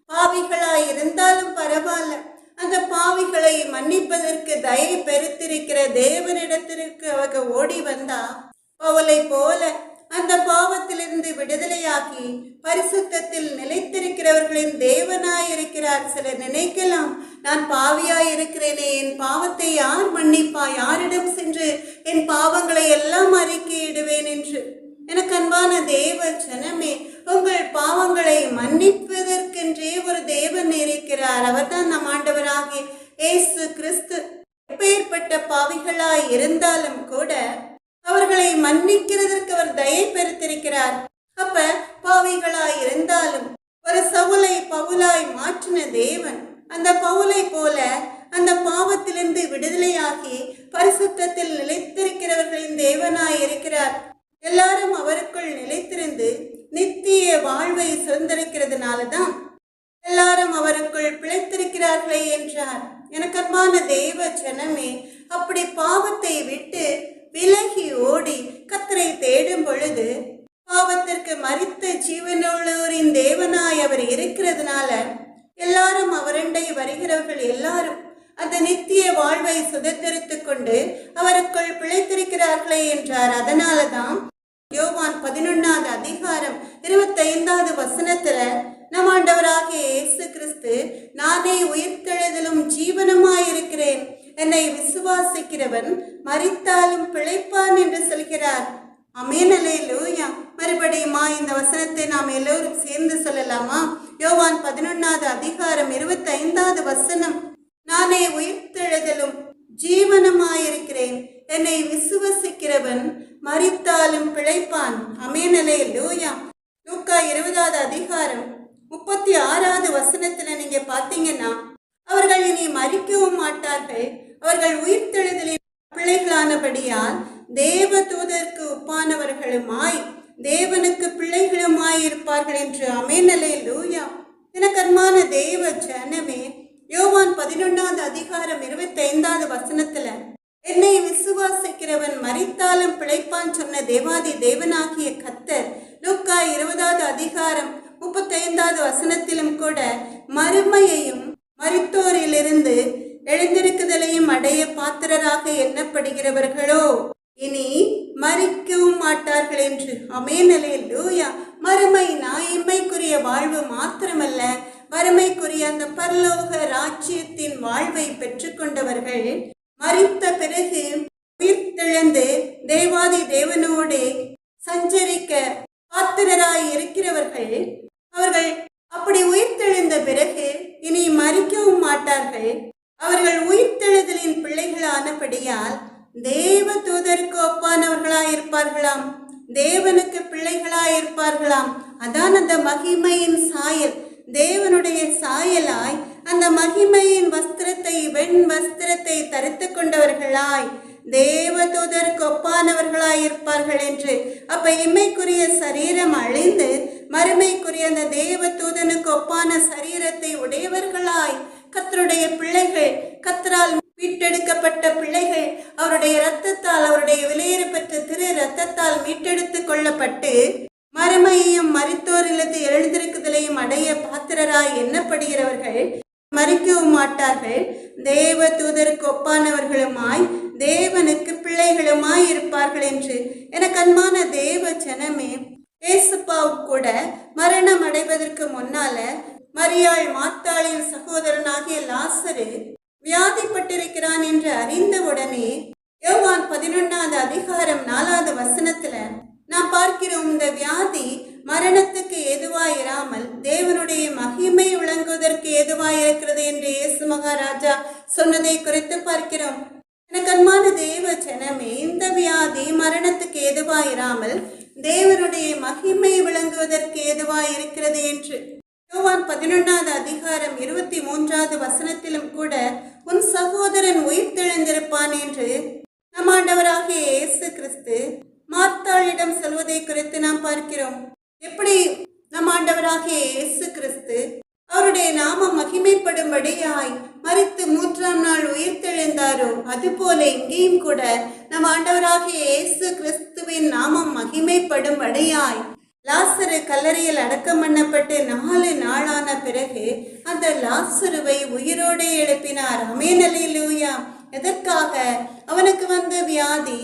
பாவிகளாய் இருந்தாலும் பரவாயில்ல, அந்த பாவிகளை மன்னிப்பதற்கு தயை பெருத்திருக்கிற தேவனிடத்திற்கு அவங்க ஓடி வந்தா அவளை போல அந்த பாவத்திலிருந்து விடுதலையாகி பரிசுத்தத்தில் நிலைத்திருக்கிறவர்களின் தேவனாய் இருக்கிறார். சிலர் நினைக்கலாம், நான் பாவியாய் இருக்கிறேனே, என் பாவத்தை யார் மன்னிப்பா, யாரிடம் சென்று என் பாவங்களை எல்லாம் அறிக்கையிடுவேன் என்று. எனக்கு அன்பான தேவ ஜனமே, உங்கள் பாவங்களை மன்னிப்பதற்கென்றே ஒரு தேவன் இருக்கிறார். அவர்தான் நம் ஆண்டவராகிய இயேசு கிறிஸ்து. எப்பேற்பட்ட பாவிகளாய் இருந்தாலும் கூட அவர்களை மன்னிக்கிறதற்கு அவர் தயை பெருத்திருக்கிறார். அப்ப பாவிகளாய் இருந்தாலும் ஒரு சவுலை பவுலாய் மாற்றின தேவன் அந்த பவுலை போல அந்த பாவத்திலிருந்து விடுதலையாகி பரிசுத்தத்தில் நிலைத்திருக்கிறவர்களின் தேவனாய் இருக்கிறார். எல்லாரும் அவருக்குள் நிலைத்திருந்து நித்திய வாழ்வை சுதந்திரிக்கிறதுனாலதான் எல்லாரும் அவருக்குள் பிழைத்திருக்கிறார்களே என்றார். எனக்கு அன்பான தேவ ஜனமே, அப்படி பாவத்தை விட்டு விலகி ஓடி கர்த்தரை தேடும் பொழுது பாவத்திற்கு மரித்த ஜீவனுள்ளோரின் தேவனாய் அவர் இருக்கிறதுனால எல்லாரும் அவரண்டை வருகிறவர்கள் எல்லாரும் அந்த நித்திய வாழ்வை சுதந்திரித்துக் கொண்டு அவருக்குள் பிழைத்திருக்கிறார்களே என்றார். அதனாலதான் யோவான் 11வது அதிகாரம் 25வது வசனத்துல நம் ஆண்டவராகிய இயேசு கிறிஸ்து, நானே உயிர்த்தெழுதலும் ஜீவனுமாயிருக்கிறேன், என்னை விசுவாசிக்கிறவன் மரித்தாலும் பிழைப்பான் என்று சொல்கிறார். ஆமென், அல்லேலூயா. மறுபடியுமா இந்த வசனத்தை நாம் எல்லோரும் சேர்ந்து சொல்லலாமா? யோவான் 11வது அதிகாரம் 25வது வசனம், நானே உயிர்த்தெழுதலும் ஜீவனுமாயிருக்கிறேன், என்னை விசுவாசிக்கிறவன் மரித்தாலும் பிழைப்பான். ஆமென், அல்லேலூயா. லூக்கா 20வது அதிகாரம் 36வது வசனத்துல நீங்க பாத்தீங்கன்னா, அவர்கள் இனி மரிக்கவும் மாட்டார்கள், அவர்கள் உயிர்த்தெழுதலின் பிள்ளைகளானபடியால் தேவ தூதருக்கு ஒப்பானவர்களுமாய் தேவனுக்கு பிள்ளைகளுமாய் இருப்பார்கள் என்று. ஆமென், அல்லேலூயா. எனக்கு அன்பான தேவ ஜனமே, யோவான் 11வது அதிகாரம் 25வது வசனத்துல என்னை விசுவாசிக்கிறவன் மரித்தாலும் பிழைப்பான் சொன்ன தேவாதி தேவனாகிய கர்த்தர் லூக்கா 20வது அதிகாரம் 35வது வசனத்திலும் கூட மறுமையையும் மரித்தோரிலிருந்து எழுந்திருக்குதலையும் அடைய பாத்திரராக எண்ணப்படுகிறவர்களோ இனி மரிக்கவும் மாட்டார்கள் என்று. ஆமென், அல்லேலூயா. மறுமைனா இம்மைக்குரிய வாழ்வு மாத்திரமல்ல, மறுமைக்குரிய அந்த பரலோக ராஜ்யத்தின் வாழ்வை பெற்றுக்கொண்டவர்கள் மரித்த பிறகு உயிர்த்தெழுந்து தேவாதி தேவனோடு சஞ்சரிக்க பாத்திரராய் இருக்கிறவர்கள். அவர்கள் அப்படி உயிர்த்தெழுந்த பிறகு இனி மரிக்கவும் மாட்டார்கள். அவர்கள் உயிர்த்தெழுதலின் பிள்ளைகளானபடியால் தேவ தூதருக்கு ஒப்பானவர்களாயிருப்பார்களாம், தேவனுக்கு பிள்ளைகளாயிருப்பார்களாம். அதான் அந்த மகிமையின் சாயல், தேவனுடைய சாயலாய் அந்த மகிமையின் வஸ்திரத்தை வெண் வஸ்திரத்தை தரித்து கொண்டவர்களாய் தேவ தூதருக்கு ஒப்பானவர்களாய் இருப்பார்கள் என்று. அப்ப இம்மைக்குரிய சரீரம் அழிந்து மறுமைக்குரிய அந்த தேவ தூதனுக்கு ஒப்பான சரீரத்தை உடையவர்களாய் கர்த்தருடைய பிள்ளைகள், கர்த்தரால் மீட்டெடுக்கப்பட்ட பிள்ளைகள், அவருடைய இரத்தத்தால், அவருடைய விலையேற பெற்ற திரு இரத்தத்தால் மீட்டெடுத்து கொள்ளப்பட்டு மறுமையையும் மரித்தோரிலிருந்து எழுந்திருக்குதலையும் அடைய பாத்திரராய் எண்ணப்படுகிறவர்கள் மரிக்கவும் மாட்டார்கள், தேவ தூதருக்கு ஒப்பானவர்களுமாய் தேவனுக்கு பிள்ளைகளுமாய் இருப்பார்கள் என்று. எனக்கு அன்பான தேவ ஜனமே, ஏசப்பாவுக்கு கூட மரணம் அடைவதற்கு முன்னால மரியாள் மார்த்தாளின் சகோதரனாகிய லாசரு வியாதிப்பட்டிருக்கிறான் என்று அறிந்தவுடனே யோவான் 11வது அதிகாரம் 4வது வசனத்துல நாம் பார்க்கிறோம், இந்த வியாதி மரணத்துக்கு ஏதுவாயிராமல் தேவனுடைய மகிமை விளங்குவதற்கு ஏதுவாயிருக்கிறது என்று இயேசு மகாராஜா சொன்னதை குறித்து பார்க்கிறோம். எனக்கு அன்பான தேவ ஜனமே, இந்த வியாதி மரணத்துக்கு ஏதுவாயிராமல் தேவனுடைய மகிமை விளங்குவதற்கு ஏதுவாயிருக்கிறது என்று. யோவான் 11வது அதிகாரம் 23வது வசனத்திலும் கூட உன் சகோதரன் உயிர்த்தெழுந்திருப்பான் என்று நம் ஆண்டவராகிய இயேசு கிறிஸ்து மார்த்தாளிடம் சொல்வதை குறித்து நாம் பார்க்கிறோம். எப்படி நம் ஆண்டவராகிய இயேசு கிறிஸ்து அவருடைய நாமம் மகிமைப்படும்படியாய் மரித்து 3ஆம் நாள் உயிர்த்தெழுந்தாரோ, அதுபோல இங்கேயும் கூட நம் ஆண்டவராகிய இயேசு கிறிஸ்துவின் நாமம் மகிமைப்படும்படியாய் லாசரு கல்லறையில் அடக்கம் பண்ணப்பட்டு 4 நாளான பிறகு அந்த லாசருவை உயிரோடு எழுப்பினார். ஆமென், அல்லேலூயா. எதற்காக? அவனுக்கு வந்த வியாதி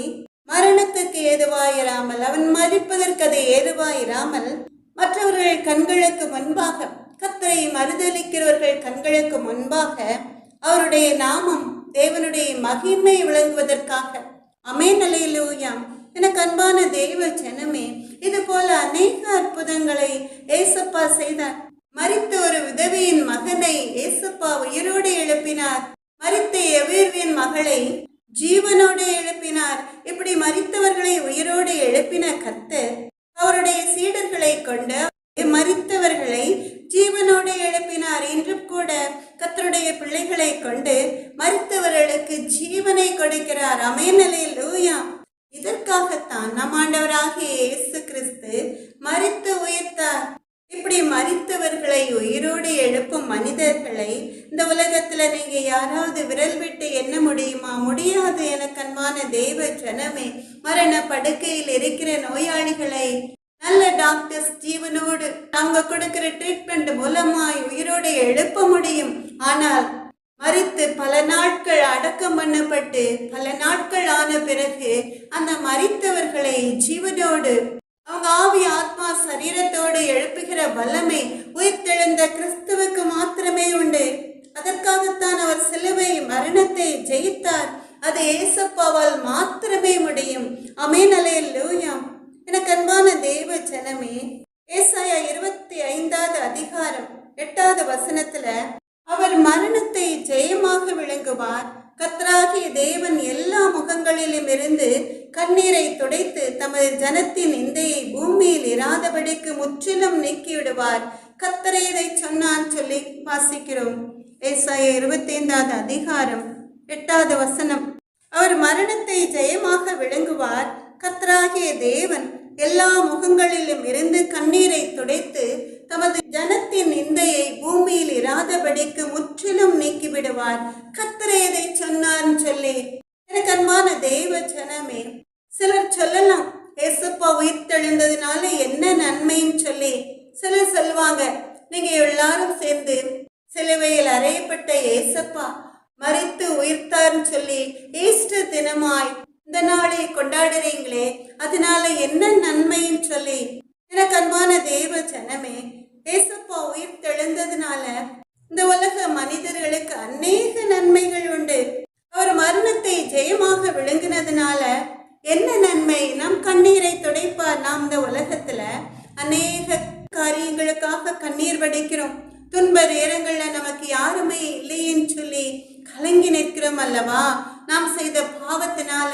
மரணத்துக்கு ஏதுவாயிராமல், அவன் மரிப்பதற்கு அது ஏதுவாயிராமல், மற்றவர்கள் கண்களுக்கு முன்பாக, கர்த்தரை மறுதலிக்கிறவர்கள் கண்களுக்கு முன்பாக அவருடைய நாமம் தேவனுடைய மகிமை விளங்குவதற்காக. ஆமென், அல்லேலூயா. எனக்கு அன்பான தெய்வ ஜனமே, இது போல அநேக அற்புதங்களை ஏசப்பா செய்தார். மரித்த ஒரு விதவையின் மகனை ஏசப்பா உயிரோடு எழுப்பினார். மரித்த எவேர்வின் மகளை ஜீவனோடு எழுப்பினார். இப்படி மரித்தவர்களை உயிரோடு எழுப்பின கர்த்தர் அவருடைய சீடர்களை கொண்டு மரித்தவர்களை ஜீவனோடு எழுப்பினார். இன்றும் கூட கர்த்தருடைய பிள்ளைகளை கொண்டு மரித்தவர்களுக்கு ஜீவனை கொடுக்கிறார். ஆமென், அல்லேலூயா. இதற்காகத்தான் நம் ஆண்டவராகிய இயேசு கிறிஸ்து மரித்து உயிர்த்தார். இப்படி மரித்தவர்களை உயிரோடு எழுப்பும் மனிதர்களை இந்த உலகத்துல நீங்க யாராவது விரல் விட்டு எண்ண முடியுமா? முடியாது. எனக்கு அன்பான தெய்வ ஜனமே, மரண படுக்கையில் இருக்கிற நோயாளிகளை நல்ல டாக்டர்ஸ் ஜீவனோடு அவங்க கொடுக்கிற ட்ரீட்மெண்ட் மூலமாய் உயிரோடு எழுப்ப முடியும். ஆனால் மரித்து பல நாட்கள் அடக்கம் பண்ணப்பட்டு பல நாட்கள் ஆன பிறகு அந்த மரித்தவர்களை ஜீவனோடு அவங்க ஆவி ஆத்மா சரீரத்தோடு எழுப்புகிற வல்லமை உயிர்த்தெழுந்த கிறிஸ்துவுக்கு மாத்திரமே உண்டு. அதற்காகத்தான் அவர் சிலுவை மரணத்தை ஜெயித்தார். அது ஏசப்பாவால் மாத்திரமே முடியும். ஆமென், அல்லேலூயா. எனக்கு அன்பான தேவ ஜனமே, ஏசாயா 25வது அதிகாரம் 8வது வசனத்துல அவர் மரணத்தை ஜெயமாக விளங்குவார். கர்த்தராகிய தேவன் எல்லா முகங்களிலும் இருந்து கண்ணீரை துடைத்து தமது ஜனத்தின் நிந்தையை பூமியில் இராதபடிக்கு முற்றிலும் நீக்கிவிடுவார். கர்த்தரே இதை சொன்னான் சொல்லி வாசிக்கிறோம். ஏசாயா 25வது அதிகாரம் 8வது வசனம். அவர் மரணத்தை ஜெயமாக விளங்குவார். கர்த்தராகிய தேவன் எல்லா முகங்களிலும் இருந்து கண்ணீரை துடைத்து தமது ஜனத்தின் நிந்தையை பூமியில் இராதபடிக்கு முற்றிலும் நீக்கிவிடுவார். கர்த்தரே இதை சொன்னார்னு சொல்லி எனக்கு அன்பான தெய்வ ஜனமே, சிலர் சொல்லலாம் ஏசப்பா உயிர்த்தெழுந்ததுனால என்ன நன்மைன்னு சொல்லி. சிலர் சொல்லுவாங்க, நீங்க எல்லாரும் சேர்ந்து சிலுவையில் அறையப்பட்ட ஏசப்பா மரித்து உயிர்த்தார்னு சொல்லி ஈஸ்டர் தினமாய் இந்த நாளை கொண்டாடுறீங்களே, அதனால என்ன நன்மைன்னு சொல்லி. எனக்கு அன்பான தேவ ஜனமே, ஏசப்பா உயிர் தெழுந்ததுனால இந்த உலக மனிதர்களுக்கு அநேக நன்மைகள் உண்டு. அவர் மரணத்தை ஜெயமாக விளங்கினதுனால என்ன நன்மை? நம் கண்ணீரை துடைப்பார். நாம் இந்த உலகத்துல அநேக காரியங்களுக்காக கண்ணீர் வடிக்கிறோம். துன்ப நேரங்கள்ல நமக்கு யாருமே இல்லைன்னு சொல்லி கலங்கி நிற்கிறோம் அல்லவா? நாம் செய்த பாவத்தினால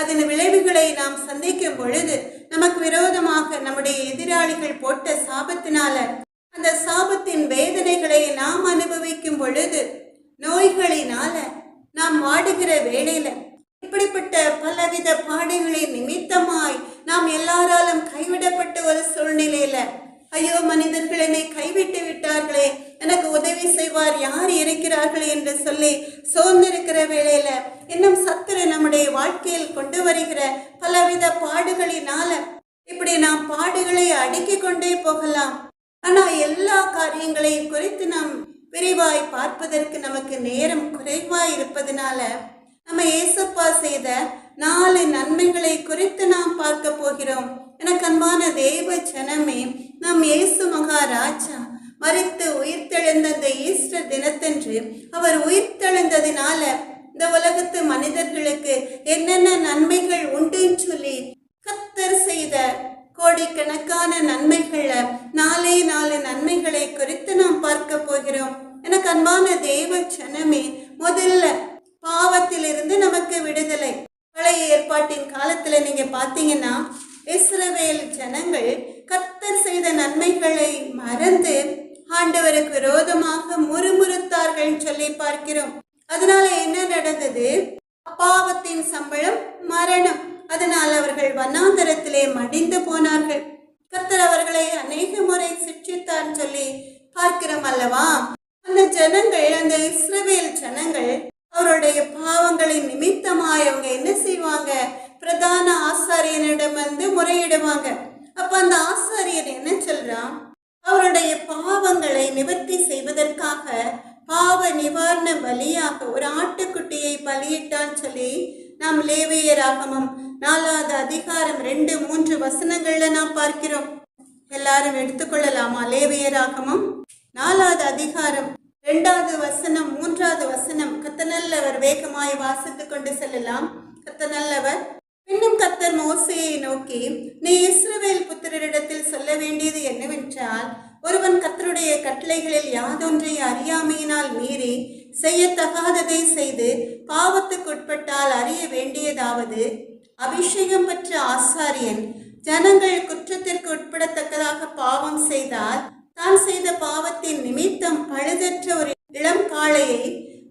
அதன் விளைவுகளை நாம் சந்திக்கும் பொழுது, நமக்கு விரோதமாக நம்முடைய எதிராளிகள் போட்ட சாபத்தினால அந்த சாபத்தின் வேதனைகளை நாம் அனுபவிக்கும் பொழுது, நோய்களினால நாம் வாடுகிற வேளையில, இப்படிப்பட்ட பலவித பாடுகளின் நிமித்தமாய் நாம் எல்லாராலும் கைவிடப்பட்ட ஒரு சூழ்நிலையில, ஐயோ மனிதர்கள் என்னை கைவிட்டு விட்டார்களே, எனக்கு உதவி செய்வார் யார் இருக்கிறார்கள் என்று சொல்லி சோர்ந்திருக்கிற வேளையில, இன்னும் சத்துரு நம்முடைய வாழ்க்கையில் கொண்டு வருகிற பலவித பாடுகளினால இப்படி நாம் பாடுகளை அடுக்கி கொண்டே போகலாம். ஆனா எல்லா காரியங்களையும் குறித்து நாம் விரிவாய் பார்ப்பதற்கு நமக்கு நேரம் குறைவாய் இருப்பதனால நம்ம ஏசப்பா செய்த 4 நன்மைகளை குறித்து நாம் பார்க்க போகிறோம். எனக்கு அன்பான தேவ ஜனமே, நாம் இயேசு மகாராஜா மரித்து உயிர்த்தெழுந்த இந்த ஈஸ்டர் தினத்தன்று அவர் உயிர்த்தெழுந்ததினால இந்த உலகத்து மனிதர்களுக்கு என்னென்ன நன்மைகள் உண்டுன்னு சொல்லி கர்த்தர் செய்த கோடிக்கணக்கான நன்மைகள்ல 4 நன்மைகளை குறித்து நாம் பார்க்க போகிறோம். எனக்கு அன்பான தேவ ஜனமே, முதல்ல பாவத்திலிருந்து நமக்கு விடுதலை. பழைய ஏற்பாட்டின் காலத்துல நீங்க பாத்தீங்கன்னா இஸ்ரவேல் ஜனங்கள் கர்த்தர் செய்த நன்மைகளை மறந்து ஆண்டவருக்கு விரோதமாக முறுமுறுத்தார்கள் சொல்லி பார்க்கிறோம். அதனால என்ன நடந்தது? பாவத்தின் சம்பளம் மரணம். அதனால் அவர்கள் வனாந்தரத்திலே மடிந்து போனார்கள். கர்த்தர் அவர்களை அநேக முறை சிட்சித்தார் சொல்லி பார்க்கிறோம் அல்லவா? அந்த ஜனங்கள், அந்த இஸ்ரவேல் ஜனங்கள் அவருடைய பாவங்களின் நிமித்தமாய் அவங்க என்ன செய்வாங்க? பிரதான ஆசாரியனிடம் வந்து முறையிடுவாங்க. அப்ப அந்த ஆசாரியர் என்ன சொல்றான்? அவருடைய பாவங்களை நிவர்த்தி செய்வதற்காக பாவ நிவாரண பலியாக ஒரு ஆட்டுக்குட்டியை பலியிட்டான்னு சொல்லி நாம் லேவியராகமம் 4வது அதிகாரம் 2, 3 வசனங்கள்ல நாம் பார்க்கிறோம். எல்லாரும் எடுத்துக்கொள்ளலாமா? லேவியராகமம் 4வது அதிகாரம் 2வது வசனம் 3வது வசனம். கர்த்தர் நல்லவர், வேகமாய் வாசித்துக் கொண்டு செல்லலாம். கர்த்தர் நல்லவர். இன்னும் கர்த்தர் மோசேயை நோக்கி, நீ இஸ்ரவேல் புத்திரரிடத்தில் சொல்ல வேண்டியது என்னவென்றால், ஒருவன் கர்த்தருடைய கட்டளைகளில் யாதொன்றை அறியாமையினால் மீறி செய்யத்தகாததை செய்து பாவத்துக்குட்பட்டால் அறிய வேண்டியதாவது, அபிஷேகம் பெற்ற ஆசாரியன் ஜனங்கள் குற்றத்திற்கு உட்படத்தக்கதாக பாவம் செய்தால் தான் செய்த பாவத்தின் நிமித்தம் பழுதற்ற ஒரு இளம் காளையை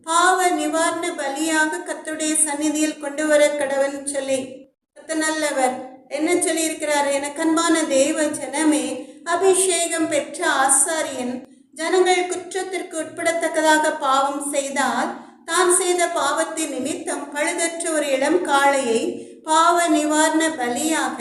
பாவ நிவாரண பலியாக கர்த்தருடைய சந்நிதியில் கொண்டு வர கடவன் சொல்லி நல்லவர் என்ன சொல்லி இருக்கிறார்? எனக்கு அன்பான தேவ ஜனமே, அபிஷேகம் பெற்ற ஆசாரியன் ஜனங்கள் குற்றத்திற்கு உட்படத்தக்கதாக பாவம் செய்தால் தான் செய்த பாவத்தின் நிமித்தம் பழுதற்ற ஒரு இளம் காளையை பாவ நிவாரண பலியாக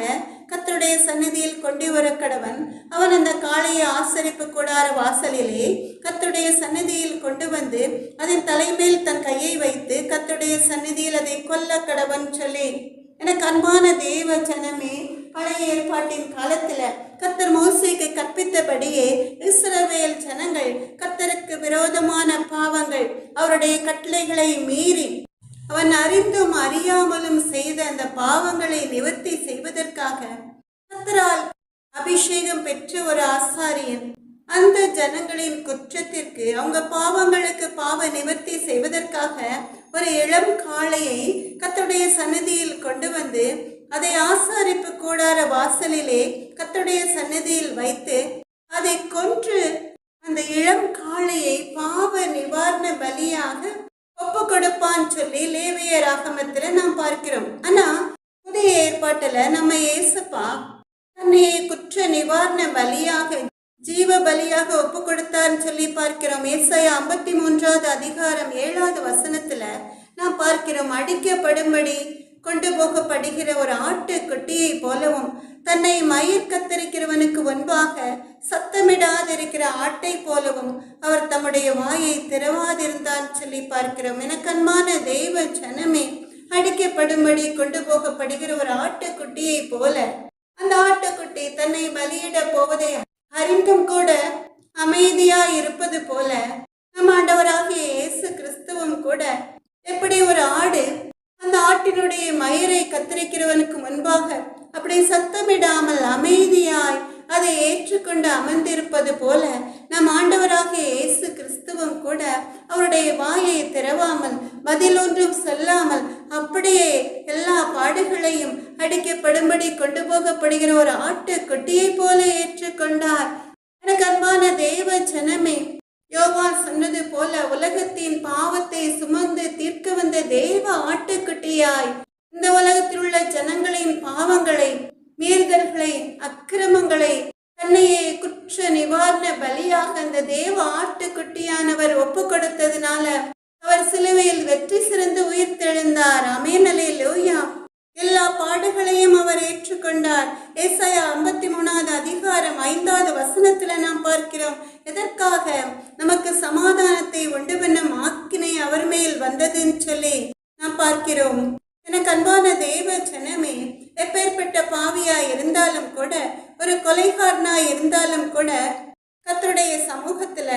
கர்த்தருடைய சந்நிதியில் கொண்டு வர கடவன். அவன் அந்த காளையை ஆசரிப்பு கூடார வாசலிலே கர்த்தருடைய சந்நிதியில் கொண்டு வந்து அதன் தலைமேல் தன் கையை வைத்து கர்த்தருடைய சந்நிதியில் அதை கொல்ல கடவன் சொல்லி எனக்கு அன்பான தேவ ஜனமே, பழைய ஏற்பாட்டின் காலத்துல கர்த்தர் மோசேக்கு கற்பித்தபடியே இஸ்ரவேல் ஜனங்கள் கர்த்தருக்கு விரோதமான பாவங்கள் அவருடைய கட்டளைகளை மீறி அவன் அறிந்தும் அறியாமலும் செய்த அந்த பாவங்களை நிவர்த்தி செய்வதற்காக கர்த்தரால் அபிஷேகம் பெற்ற ஒரு ஆசாரியன் அந்த ஜனங்களின் குற்றத்திற்கு அவங்க பாவங்களுக்கு பாவ நிவர்த்தி செய்வதற்காக ஒரு இளம் காளையை கர்த்தருடைய சந்நிதியில் கொண்டு வந்து அதை ஆசாரிப்பு கூடார வாசலிலே கர்த்தருடைய சந்நிதியில் வைத்து அதை கொன்று அந்த இளம் காளையை பாவ நிவாரண பலியாக ஒப்பு கொடுப்பான்னு சொல்லி லேவியர் ஆகமத்துல நாம் பார்க்கிறோம். ஆனா புதிய ஏற்பாட்டுல நம்ம ஏசப்பா தன்னை குற்ற நிவாரண பலியாக ஜீவ பலியாக ஒப்பு கொடுத்தார்னு சொல்லி பார்க்கிறோம். ஏசாயா 53வது அதிகாரம் 7வது வசனத்துல நாம் பார்க்கிறோம், அடிக்கப்படும்படி கொண்டு போகப்படுகிற ஒரு ஆட்டு குட்டியை போலவும் தன்னை மயிர் கத்தரிக்கிறவனுக்கு முன்பாக சத்தமிடாதிருக்கிற ஆட்டை போலவும் அவர் தம்முடைய வாயை திறவாதிருந்தான்னு சொல்லி பார்க்கிறோம். எனக்கு அன்பான தெய்வ ஜனமே, அடிக்கப்படும்படி கொண்டு போகப்படுகிற ஒரு ஆட்டுக்குட்டியை போல அந்த ஆட்டுக்குட்டி தன்னை பலியிட போவதை அறிந்தும் கூட அமைதியா இருப்பது போல நம் ஆண்டவராகிய இயேசு கிறிஸ்துவும் கூட எப்படி ஒரு ஆடு அந்த ஆட்டினுடைய மயிரை கத்தரிக்கிறவனுக்கு முன்பாக அப்படி சத்தமிடாமல் அமைதியாய் அதை ஏற்றுக்கொண்டு அமர்ந்திருப்பது போல நம் ஆண்டவராகிய இயேசு கிறிஸ்துவும் கூட அவருடைய வாயை திறவாமல் பதிலொன்றும் சொல்லாமல் அப்படியே எல்லா பாடுகளையும் அடிக்கப்படும்படி கொண்டு போகப்படுகிற ஒரு ஆட்டு குட்டியை போல ஏற்றுக்கொண்டார். எனக்கு அன்பான தேவ ஜனமே, யோவான் சொன்னது போல உலகத்தின் பாவத்தை சுமந்து தீர்க்க வந்த தேவ ஆட்டுக்குட்டியாய் இந்த உலகத்தில் உள்ள ஜனங்களின் பாவங்களை, மீறுதல்களை, அக்கிரமங்களை தன்னையே குற்ற நிவாரண பலியாக அந்த தேவ ஆட்டுக்குட்டியானவர் ஒப்பு கொடுத்ததுனால அவர் சிலுவையில் வெற்றி சிறந்து உயிர் தெழுந்தார். ஆமென், அல்லேலூயா. எல்லா பாடுகளையும் அவர் ஏற்றுக்கொண்டார். ஏசாயா 53வது அதிகாரம் 5வது வசனத்துல நாம் பார்க்கிறோம், எதற்காக நமக்கு சமாதானத்தை உண்டு பண்ணும் ஆக்கினை அவர் மேல் வந்ததுன்னு சொல்லி நாம் பார்க்கிறோம். எனக்கு அன்பான தேவ ஜனமே, எப்பேற்பட்ட பாவியா இருந்தாலும் கூட, ஒரு கொலைகாரனா இருந்தாலும் கூட கர்த்தருடைய சமூகத்துல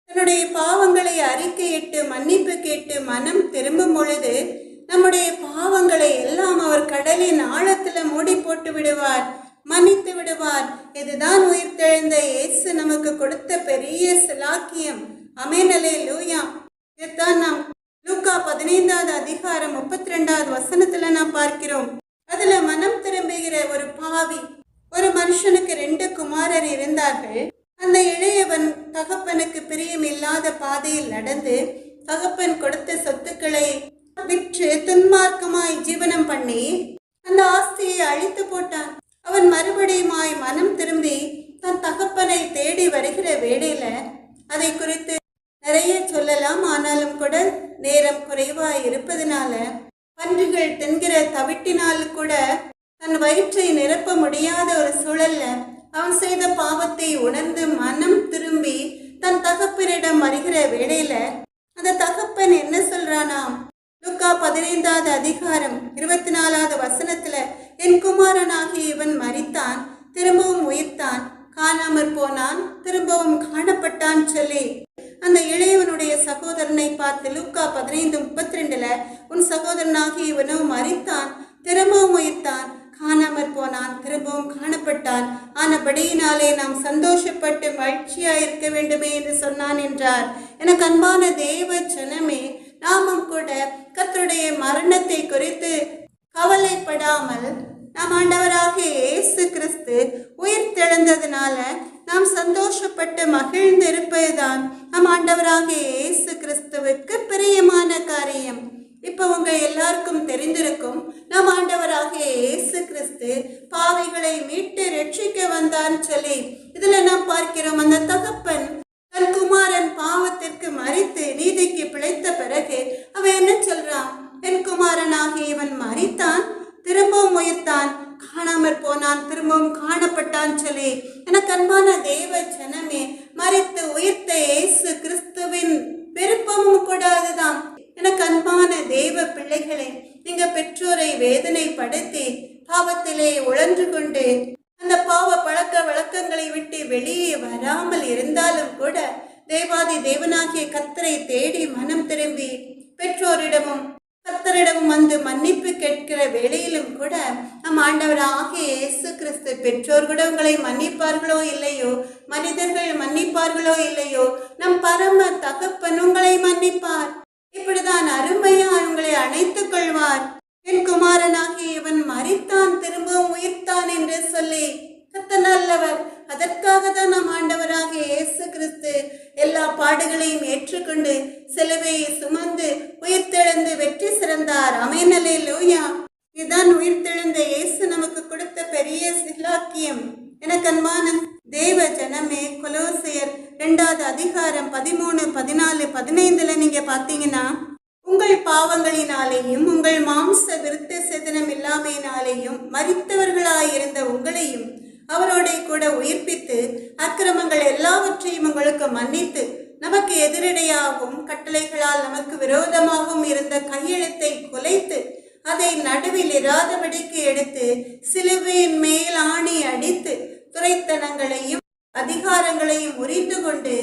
தன்னுடைய பாவங்களை அறிக்கையிட்டு மன்னிப்பு கேட்டு மனம் திரும்பும் பொழுது நம்முடைய பாவங்களை எல்லாம் அவர் கடலின் ஆழத்துல மூடி போட்டு விடுவார், மன்னித்து விடுவார். இதுதான் உயிர்த்தெழுந்த இயேசு நமக்கு கொடுத்த பெரிய சிலாக்கியம். ஆமென், அல்லேலூயா. இதுதான் நாம் லூக்கா 15வது அதிகாரம் 32வது வசனத்துல நாம் பார்க்கிறோம். அதுல மனம் திரும்புகிற ஒரு பாவி, ஒரு மனுஷனுக்கு 2 குமாரர் இருந்தார்கள். அந்த இளையவன் தகப்பனுக்கு பிரியம் இல்லாத பாதையில் நடந்து தகப்பன் கொடுத்த சொத்துக்களை விற்று துன்மார்க்கமாய் ஜீவனம் பண்ணி அந்த ஆஸ்தியை அழித்து போட்டான். அவன் மறுபடியுமாய் மனம் திரும்பி தன் தகப்பனை தேடி வருகிற வேளையில அதை குறித்து நிறைய சொல்லலாம். ஆனாலும் கூட நேரம் குறைவாய் இருப்பதனால பன்றிகள் தின்கிற தவிட்டினால் கூட தன் வயிற்றை நிரப்ப முடியாத ஒரு சூழல்ல அவன் செய்த பாவத்தை உணர்ந்து மனம் திரும்பி தன் தகப்பனிடம் வருகிற வேளையில அந்த தகப்பன் என்ன சொல்றானாம்? லூக்கா 15வது அதிகாரம் 24வது வசனத்துல, என் குமாரனாகிய இவன் மரித்தான், திரும்பவும் உயிர்த்தான், காணாமற் போனான், திரும்பவும் காணப்பட்டான் சொல்லி அந்த இளையவனுடைய சகோதரனை பார்த்து லூக்கா 15:32 உன் சகோதரனாகிய இவனோ மரித்தான், திரும்பவும் உயிர்த்தான், காணாமற் போனான், திரும்பவும் காணப்பட்டான், ஆனபடியினாலே நாம் சந்தோஷப்பட்டு மகிழ்ச்சியா இருக்க வேண்டுமே என்று சொன்னான் என்றார். எனக்கு அன்பான தேவ ஜனமே, நாமும் கூட கர்த்தருடைய மரணத்தை குறித்து கவலைப்படாமல் நம் ஆண்டவராகிய இயேசு கிறிஸ்து உயிர் தெழுந்ததுனால நாம் சந்தோஷப்பட்டு மகிழ்ந்து இருப்பதுதான் நம் ஆண்டவராகிய இயேசு கிறிஸ்துவுக்கு பிரியமான காரியம். இப்ப உங்க எல்லாருக்கும் தெரிந்திருக்கும், நம் ஆண்டவராகிய இயேசு கிறிஸ்து பாவிகளை மீட்டு ரட்சிக்க வந்தான்னு சொல்லி. இதுல நாம் பார்க்கிறோம், அந்த தகப்பன் தன் குமாரன் பாவத்திற்கு மரித்து நீதிக்கு பிழைத்த பிறகு அவன் என்ன சொல்றான்? என் குமாரனாகிய இவன் மரித்தான், திரும்பவும் உயிர்த்தான், காணாமற் போனான், திரும்பவும் காணப்பட்டான் சொல்லி. எனக்கு அன்பான தேவ ஜனமே, மரித்து உயிர்த்த இயேசு கிறிஸ்துவின் விருப்பமும் கூட அதுதான். எனக்கு அன்பான தேவ பிள்ளைகளே, நீங்க பெற்றோரை வேதனைப்படுத்தி பாவத்திலே உழன்று கொண்டு அந்த பாவ பழக்க வழக்கங்களை விட்டு வெளியே வராமல் இருந்தாலும் கூட தேவாதி தேவனாகிய கர்த்தரை தேடி மனம் திரும்பி பெற்றோரிடமும் கர்த்தரிடமும் வந்து மன்னிப்பு கேட்கிற வேளையிலும் கூட நம் ஆண்டவராகிய இயேசு கிறிஸ்து பெற்றோர் கூட உங்களை மன்னிப்பார்களோ இல்லையோ, மனிதர்கள் மன்னிப்பார்களோ இல்லையோ, நம் பரம தகப்பன் உங்களை மன்னிப்பார். இப்படிதான் அருமையா உங்களை அணைத்துக் கொள்வார். என் குமாரனாகிய இவன் மரித்தான், திரும்பவும் உயிர்த்தான் என்று சொல்லி. கர்த்தர் நல்லவர். அதற்காக தான் நம் ஆண்டவராகிய இயேசு கிறிஸ்து எல்லா பாடுகளையும் ஏற்றுக்கொண்டு சிலுவையை சுமந்து உயிர்த்தெழுந்து வெற்றி சிறந்தார். ஆமென், அல்லேலூயா. இதுதான் உயிர்த்தெழுந்த இயேசு நமக்கு கொடுத்த பெரிய சிலாக்கியம். எனக்கு அன்பான தேவ ஜனமே, கொலோசியர் 2வது அதிகாரம் 13, 14, 15 நீங்க பாத்தீங்கன்னா, உங்கள் பாவங்களினாலேயும் உங்கள் மாம்ச விருத்த சேதனம் இல்லாமையினாலேயும் மரித்தவர்களாயிருந்த உங்களையும் அவரோட கூட உயிர்ப்பித்து அக்கிரமங்கள் எல்லாவற்றையும் உங்களுக்கு மன்னித்து நமக்கு எதிரடையாகவும் கட்டளைகளால் நமக்கு விரோதமாகவும் இருந்த கையெழுத்தை குலைத்து அதை நடுவில் இராதபடிக்கு எடுத்து சிலுவையின் மேல் ஆணி அடித்து துரைத்தனங்களையும் அதிகாரங்களையும் உரிந்து கொண்டு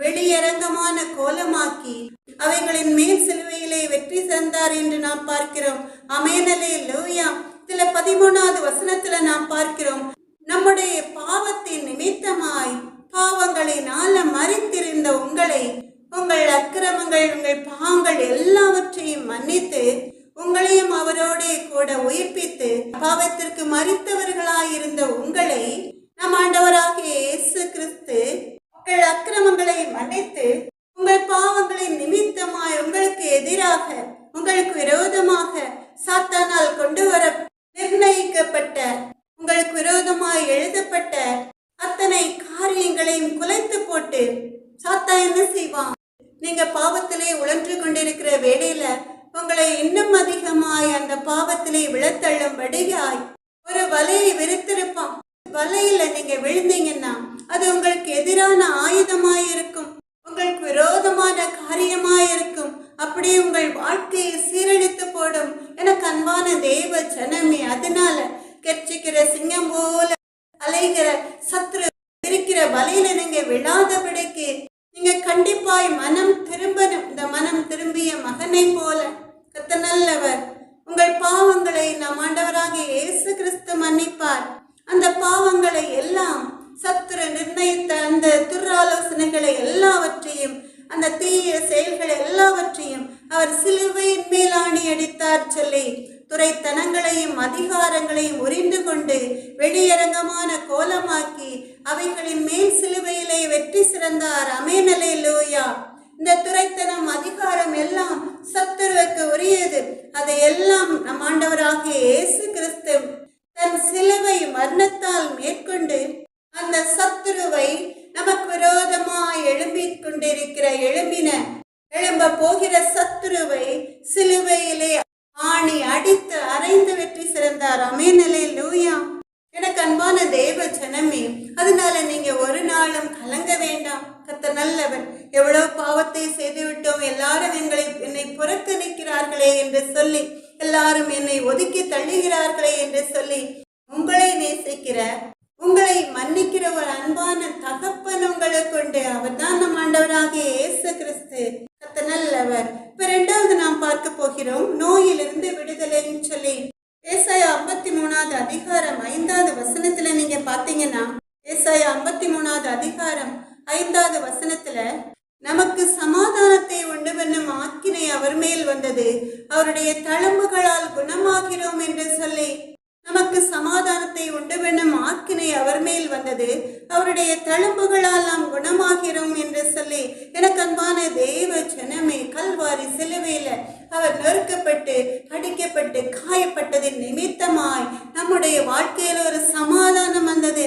வெளியரங்கமான கோலமாக்கி அவைகளின் மேல் சிலுவையிலே வெற்றி சிறந்தார் என்று நாம் பார்க்கிறோம். ஆமென், அல்லேலூயா. இதுல 13வது வசனத்துல நாம் பார்க்கிறோம், நம்முடைய பாவத்தின் நிமித்தமாய் பாவங்களினால மரித்திருந்த உங்களை உங்கள் அக்கிரமங்கள் உங்கள் பாவங்கள் எல்லாவற்றையும் மன்னித்து உங்களையும் அவரோட கூட உயிர்ப்பித்து பாவத்திற்கு மரித்தவர்களாயிருந்த உங்களை நம் ஆண்டவராகிய இயேசு கிறிஸ்து உங்கள் அக்கிரமங்களை மன்னித்து உங்கள் பாவங்களின் நிமித்தமாய் உங்களுக்கு எதிராக உங்களுக்கு விரோதமாக சாத்தானால் கொண்டு வர நிர்ணயிக்கப்பட்ட உங்களுக்கு விரோதமாய் எழுதப்பட்ட அத்தனை காரியங்களையும் குலைத்து போட்டு சாத்தான் என்ன செய்வான்? நீங்க பாவத்திலே உழன்று கொண்டிருக்கிற வேளையில உங்களை இன்னும் அதிகமாய் அந்த பாவத்திலே விழத்தள்ளும்படியாய் ஒரு வலையை விரித்திருப்பான். வலையில நீங்க விழுந்தீங்கன்னா அது உங்களுக்கு எதிரான ஆயுதமாயிருக்கும், உங்களுக்கு விரோதமான காரியமாயிருக்கும். அப்படியே உங்கள் வாழ்க்கையை சீரழித்து போடும். எனக்கு அன்பான தேவ ஜனமே, அதனால கெர்ச்சிக்கிற சிங்கம் போல அலைகிற சத்ரு இருக்கிற வலையில நீங்க விழாதபடிக்கு நீங்க கண்டிப்பாய் மனம் திரும்பணும். இந்த மனம் திரும்பிய மகனை போல கர்த்தர் நல்லவர். உங்கள் பாவங்களை நம் ஆண்டவராகிய இயேசு கிறிஸ்து மன்னிப்பார். அந்த பாவங்களை எல்லாம் சத்துரு நிர்ணயித்த அந்த துராலோசனைகளை எல்லாவற்றையும் அந்த தீய செயல்களை எல்லாவற்றையும் அவர் சிலுவையின் மேல் ஆணி அடித்தார் சொல்லி துரைத்தனங்களையும் அதிகாரங்களையும் உரிந்து கொண்டு வெளியரங்கமான கோலமாக்கி அவைகளின் மேல் சிலுவையிலே வெற்றி சிறந்தார். ஆமென், அல்லேலூயா. இந்த துரைத்தனம் அதிகாரம் எல்லாம் சத்துருவுக்கு உரியது. அதை எல்லாம் நம் ஆண்டவராகிய இயேசு கிறிஸ்து தன் சிலுவை மரணத்தால் மேற்கொண்டு அந்த சத்துருவை நமக்கு விரோதமாய் எழும்பிக் கொண்டிருக்கிற எழும்ப போகிற சத்துருவை சிலுவையிலே ஆணி அடித்து அரைந்து வெற்றி சிறந்தார். ஆமென், அல்லேலூயா. எனக்கு அன்பான தேவ ஜனமே, அதனால நீங்க ஒரு நாளும் கலங்க வேண்டாம். கர்த்தர் நல்லவர். எவ்வளவு பாவத்தை செய்து விட்டோம், எல்லாரும் என்னை புறக்கணிக்கிறார்களே என்று சொல்லி, எல்லாரும் என்னை ஒதுக்கி தள்ளுகிறார்களே என்று சொல்லி, உங்களை நேசிக்கிற உங்களை மன்னிக்கிற ஒரு அன்பான தகப்பன் உங்களுக்கு உண்டு. அவர் தான் நம் ஆண்டவராகிய இயேசு கிறிஸ்து. கர்த்தர் நல்லவர். இப்ப 2வது நாம் பார்க்க போகிறோம், நோயிலிருந்து விடுதலைன்னு சொல்லி. ஏசாயா 53வது அதிகாரம் 5வது வசனத்துல நீங்க பாத்தீங்கன்னா, ஏசாயா 53வது அதிகாரம் 5வது வசனத்துல நமக்கு சமாதானத்தை உண்டு பண்ணும் ஆக்கினை அவர் மேல் வந்தது, அவருடைய தழும்புகளால் குணமாகிறோம் என்று சொல்லி நமக்கு வேளையில் வந்தது. அவருடைய தழும்புகளால் நாம் குணமாகிறோம் என்று சொல்லி எனக்கு அன்பான தேவ ஜனமே, கல்வாரி சிலுவையில அவர் நொறுக்கப்பட்டு அடிக்கப்பட்டு காயப்பட்டதின் நிமித்தமாய் நம்முடைய வாழ்க்கையில் ஒரு சமாதானம் வந்தது.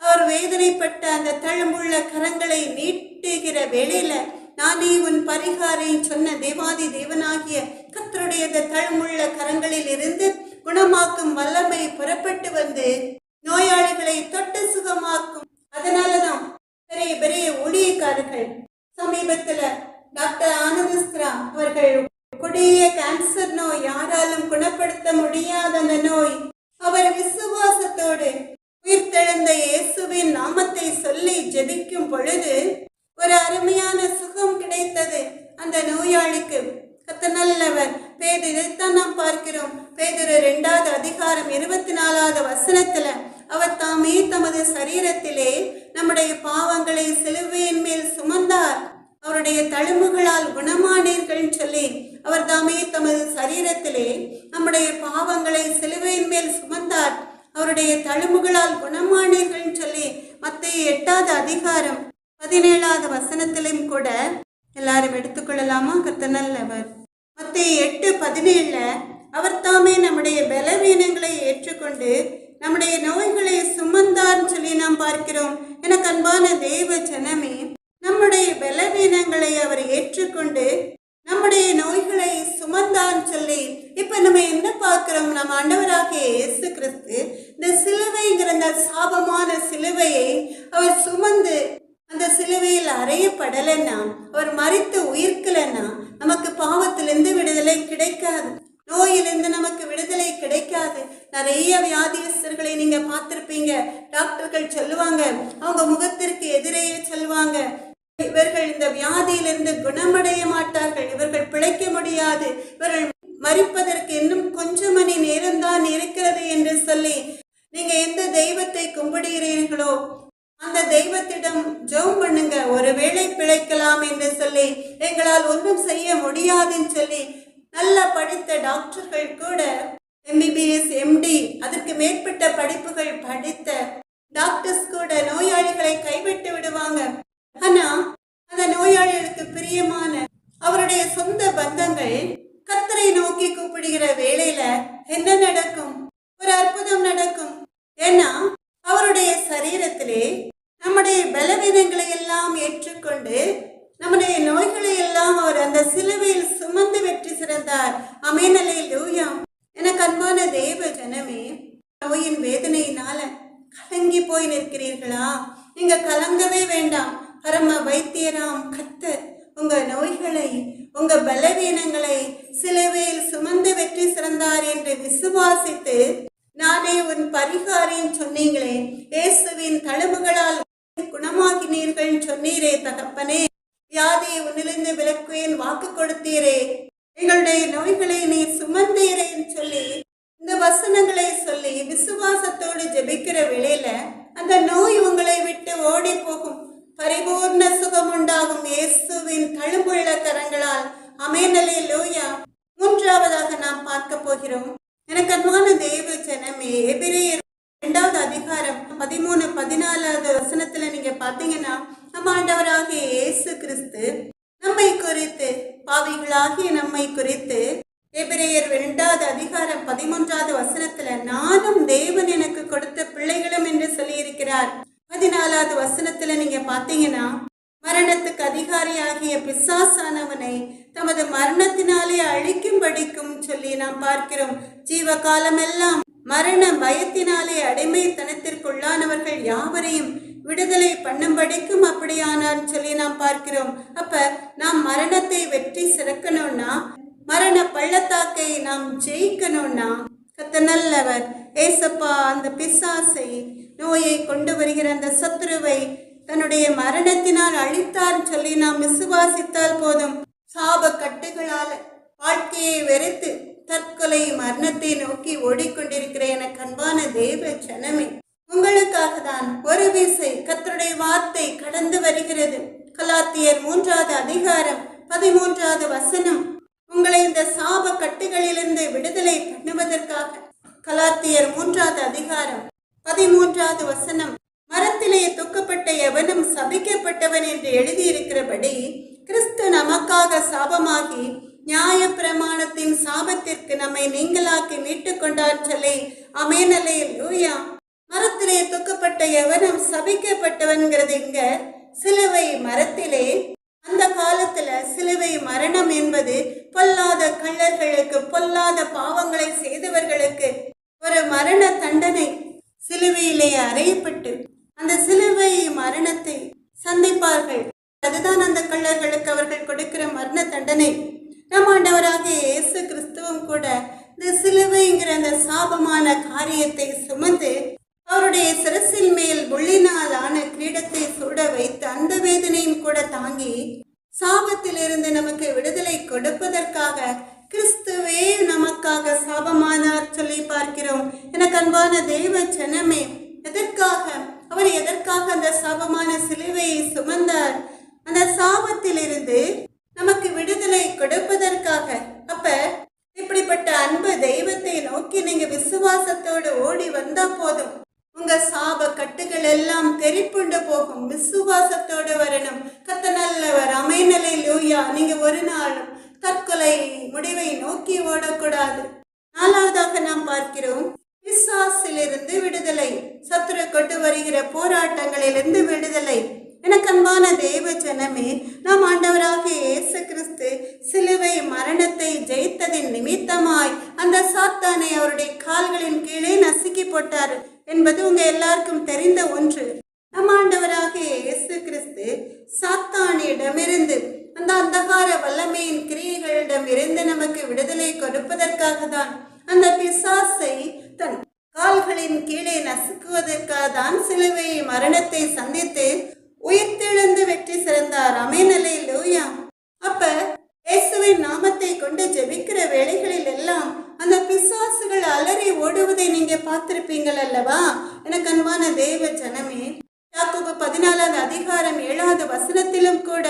அவர் வேதனைப்பட்ட அந்த தழும்புள்ள கரங்களை நீட்டுகிற வேளையில நானே உன் பரிகாரை சொன்ன தேவாதி தேவனாகிய கர்த்தருடைய அந்த தழும்புள்ள கரங்களில் இருந்து குணமாக்கும் வல்லமை புறப்பட்டு வந்து நோயாளிகளை தொட்டு சுகமாக்கும். அதனாலதான் பெரிய பெரிய ஊழியக்காரர்கள் சமீபத்துல டாக்டர் ஆனந்தஸ்திரா அவர்கள் கொடிய கேன்சர் நோய், யாராலும் குணப்படுத்த முடியாத அந்த நோய், அவர் விசுவாசத்தோடு உயிர்த்தெழுந்த இயேசுவின் நாமத்தை சொல்லி ஜெபிக்கும் பொழுது ஒரு அருமையான சுகம் கிடைத்தது அந்த நோயாளிக்கு. கர்த்தர் நல்லவர். இதைத்தான் நாம் பார்க்கிறோம். பேதுரு 2வது அதிகாரம் 24வது வசனத்துல அவர் தாமே தமது சரீரத்திலே நம்முடைய பாவங்களை சிலுவையின் மேல் சுமந்தார், அவருடைய தழும்புகளால் குணமானீர்கள் சொல்லி அவர் தாமே தமது சரீரத்திலே நம்முடைய பாவங்களை சிலுவையின் மேல் சுமந்தார், அவருடைய தழும்புகளால் குணமானீர்கள் சொல்லி மத்தேயு 8வது அதிகாரம் 17வது வசனத்திலும் கூட எல்லாரும் எடுத்துக்கொள்ளலாமா? கர்த்தர் நல்லவர். மத்தேயு 8:17 அவர் தாமே நம்முடைய பலவீனங்களை ஏற்றுக்கொண்டு நம்முடைய நோய்களை சுமந்தார் சொல்லி நாம் பார்க்கிறோம். எனக்கு அன்பான தேவ ஜனமே, நம்முடைய பலவீனங்களை அவர் ஏற்றுக்கொண்டு நம்முடைய நோய்களை சுமந்தார் சொல்லி இப்ப நம்ம என்ன பார்க்கிறோம்? நம்ம ஆண்டவராகிய இயேசு கிறிஸ்து இந்த சிலுவைங்கிற அந்த சாபமான சிலுவையை அவர் சுமந்து அந்த சிலுவையில் அறையப்படலைன்னா, அவர் மரித்து உயிர்க்கலைன்னா நமக்கு பாவத்திலிருந்து விடுதலை கிடைக்காது, நோயிலிருந்து நமக்கு விடுதலை கிடைக்காது. நிறைய வியாதியஸ்தர்களை நீங்க பார்த்திருப்பீங்க. டாக்டர்கள் சொல்லுவாங்க, அவங்க முகத்திற்கு எதிரேயே சொல்லுவாங்க, இவர்கள் இந்த வியாதியிலிருந்து குணமடைய மாட்டார்கள், இவர்கள் பிழைக்க முடியாது, இவர்கள் மரிப்பதற்கு இன்னும் கொஞ்சம் மணி நேரம்தான் இருக்கிறது என்று சொல்லி நீங்க எந்த தெய்வத்தை கும்பிடுகிறீர்களோ அந்த தெய்வத்திடம் ஜெபம் பண்ணுங்க, ஒருவேளை பிழைக்கலாம் என்று சொல்லி, எங்களால் ஒன்றும் செய்ய முடியாதுன்னு சொல்லி நல்ல படித்த டாக்டர்கள் கூட MBBS MD அதற்கு மேற்பட்ட படிப்புகள் படித்த டாக்டர்ஸ் கூட நோயாளிகளை கைவிட்டு விடுவாங்க. ஆனா அந்த நோயாளிகளுக்கு பிரியமான அவருடைய சொந்த பந்தங்கள் கர்த்தரை நோக்கி கூப்பிடுகிற வேளையில என்ன நடக்கும்? ஒரு அற்புதம் நடக்கும். ஏன்னா அவருடைய சரீரத்திலே நம்முடைய பலவீனங்களை எல்லாம் ஏற்றுக்கொண்டு நம்முடைய நோய்களை எல்லாம் அவர் அந்த சிலுவையில் சுமந்து வெற்றி சிறந்தார். ஆமென், அல்லேலூயா. எனக்கு அன்பான தேவ ஜனமே, நோயின் வேதனையினால கலங்கி போய் நிற்கிறீர்களா? நீங்க கலங்கவே வேண்டாம். பரம வைத்தியராம் கர்த்தர் உங்க நோய்களை, உங்க பலவீனங்களை சிலுவையில் சுமந்து வெற்றி சிறந்தார் என்று விசுவாசித்து நானே உன் பரிகாரின்னு சொன்னீங்களே, இயேசுவின் தழும்புகளால் குணமாகினீர்கள் சொன்னீரே தகப்பனே, வியாதியை உன்னிலிருந்து விலக்குவேன் வாக்கு கொடுத்தீரே, எங்களுடைய நோய்களை நீர் சுமந்தீரேன்னு சொல்லி இந்த வசனங்களை சொல்லி விசுவாசத்தோடு ஜெபிக்கிற வேளையில அந்த நோய் உங்களை விட்டு ஓடி போகும், பரிபூர்ண சுகம் உண்டாகும் இயேசுவின் தழும்புள்ள கரங்களால். ஆமென், அல்லேலூயா. மூன்றாவதாக நாம் பார்க்க போகிறோம். எனக்கு அன்பான தேவ ஜனமே, எபிரேயர் 2வது அதிகாரம் 13-14வது வசனத்துல நீங்க பாத்தீங்கன்னா நம்ம ஆண்டவராகிய இயேசு கிறிஸ்து நம்மை குறித்து, பாவிகளாகிய நம்மை குறித்து எபிரேயர் 2வது அதிகாரம் 13வது வசனத்துல நானும் தேவன் எனக்கு கொடுத்த பிள்ளைகளும் என்று சொல்லி இருக்கிறார். 14வது வசனத்துல நீங்க பாத்தீங்கன்னா மரணத்துக்கு அதிகாரியாகிய பிசாசானவனை தமது மரணத்தினாலே அழிக்கும்படிக்கும் சொல்லி நாம் பார்க்கிறோம். ஜீவகாலம் எல்லாம் மரண பயத்தினாலே அடிமைத்தனத்திற்குள்ளானவர்கள் யாவரையும் விடுதலை பண்ணும்படிக்கும் அப்படியானார் சொல்லி நாம் பார்க்கிறோம். அப்ப நாம் மரணத்தை வெற்றி சிறக்கணும்னா, மரண பள்ளத்தாக்கை நாம் ஜெயிக்கணும்னா கர்த்தர் நல்லவர். ஏசப்பா அந்த பிசாசை, நோயை கொண்டு வருகிற அந்த சத்துருவை தன்னுடைய மரணத்தினால் அழித்தார் சொல்லி நாம் விசுவாசித்தால் போதும். சாப கட்டுகளால வாழ்க்கையை வெறுத்து தற்கொலை மரணத்தை நோக்கி ஓடிக்கொண்டிருக்கிற எனக்கு அன்பான தேவ ஜனமே, உங்களுக்காக தான் ஒரு விசை கர்த்தருடைய வார்த்தை கடந்து வருகிறது. கலாத்தியர் 3வது அதிகாரம் 13வது வசனம் உங்களை இந்த சாப கட்டுகளிலிருந்து விடுதலை பண்ணுவதற்காக. கலாத்தியர் 3வது அதிகாரம் 13வது வசனம், மரத்திலே தூக்கப்பட்ட எவனும் சபிக்கப்பட்டவன் என்று எழுதியிருக்கிறபடி கிறிஸ்து நமக்காக சாபமாகி நியாய பிரமாணத்தின் சாபத்திற்கு நம்மை நீங்களாக்கி மீட்டுக் கொண்டார் சொல்லி ஆமென் அல்லேலூயா. மரத்திலே தூக்கப்பட்ட எவனும் சபிக்கப்பட்டவன்கிறது இங்க சிலுவை மரத்திலே. அந்த காலத்துல சிலுவை மரணம் என்பது பொல்லாத கள்ளர்களுக்கு, பொல்லாத பாவங்களை செய்தவர்களுக்கு ஒரு மரண தண்டனை. சிலுவையிலே அறையப்பட்டு அந்த சிலுவை மரணத்தை சந்திப்பார்கள். அதுதான் அந்த கள்ளர்களுக்கு அவர்கள் கொடுக்கிற மரண தண்டனை. நம் ஆண்டவராகிய இயேசு கிறிஸ்துவும் கூட இந்த சிலுவைங்கிற அந்த சாபமான காரியத்தை சுமந்து அவருடைய சிரசில் மேல் முள்ளினால் ஆன கிரீடத்தை சூட வைத்து அந்த வேதனையும் கூட தாங்கி சாபத்திலிருந்து நமக்கு விடுதலை கொடுப்பதற்காக கிறிஸ்துவே நமக்காக சாபமானார் சொல்லி பார்க்கிறோம். எனக்கு அன்பான தெய்வ ஜனமே, அவர் எதற்காக அந்த சாபமான சிலுவையை சுமந்தார்? அந்த சாபத்திலிருந்து நமக்கு விடுதலை கொடுப்பதற்காக. அப்ப இப்படிப்பட்ட அன்பு தெய்வத்தை நோக்கி நீங்க விசுவாசத்தோடு ஓடி வந்தா போதும், உங்க சாப கட்டுகள் எல்லாம் தெரிப்புண்டு போகும். விசுவாசத்தோடு வரணும். கர்த்தர் நல்லவர். ஆமென் அல்லேலூயா. நீங்க ஒரு நாளும் தற்கொலை முடிவை நோக்கி ஓடக்கூடாது. நாலாவதாக நாம் பார்க்கிறோம், பிசாசிலிருந்து விடுதலை, சத்துரு கொண்டு வருகிற போராட்டங்களிலிருந்து விடுதலை. எனக்கு அன்பான தேவ ஜனமே, நாம் ஆண்டவராகிய இயேசு கிறிஸ்து சிலுவை மரணத்தை ஜெயித்ததின் நிமித்தமாய் அந்த சாத்தானை அவருடைய கால்களின் கீழே நசுக்கி போட்டார் என்பது உங்க எல்லாருக்கும் தெரிந்த ஒன்று. நம் ஆண்டவராகிய இயேசு கிறிஸ்து சாத்தானிடமிருந்து, அந்த அந்தகார வல்லமையின் கிரியைகளிடம் இருந்து நமக்கு விடுதலை கொடுப்பதற்காக தான், அந்த பிசாசை தன் கால்களின் கீழே நசுக்குவதற்காக தான் சிலுவை மரணத்தை சந்தித்து உயிர்த்தெழுந்து வெற்றி சிறந்தார். ஆமென் அல்லேலூயா. அப்ப இயேசுவின் நாமத்தை கொண்டு ஜெபிக்கிற வேளைகளில் எல்லாம் அந்த பிசாசுகள் அலறி ஓடுவதை நீங்க பார்த்திருப்பீங்கள் அல்லவா? எனக்கு அன்பான தேவ ஜனமே, யாக்கோபு 14 அதிகாரம் 7வது வசனத்திலும் கூட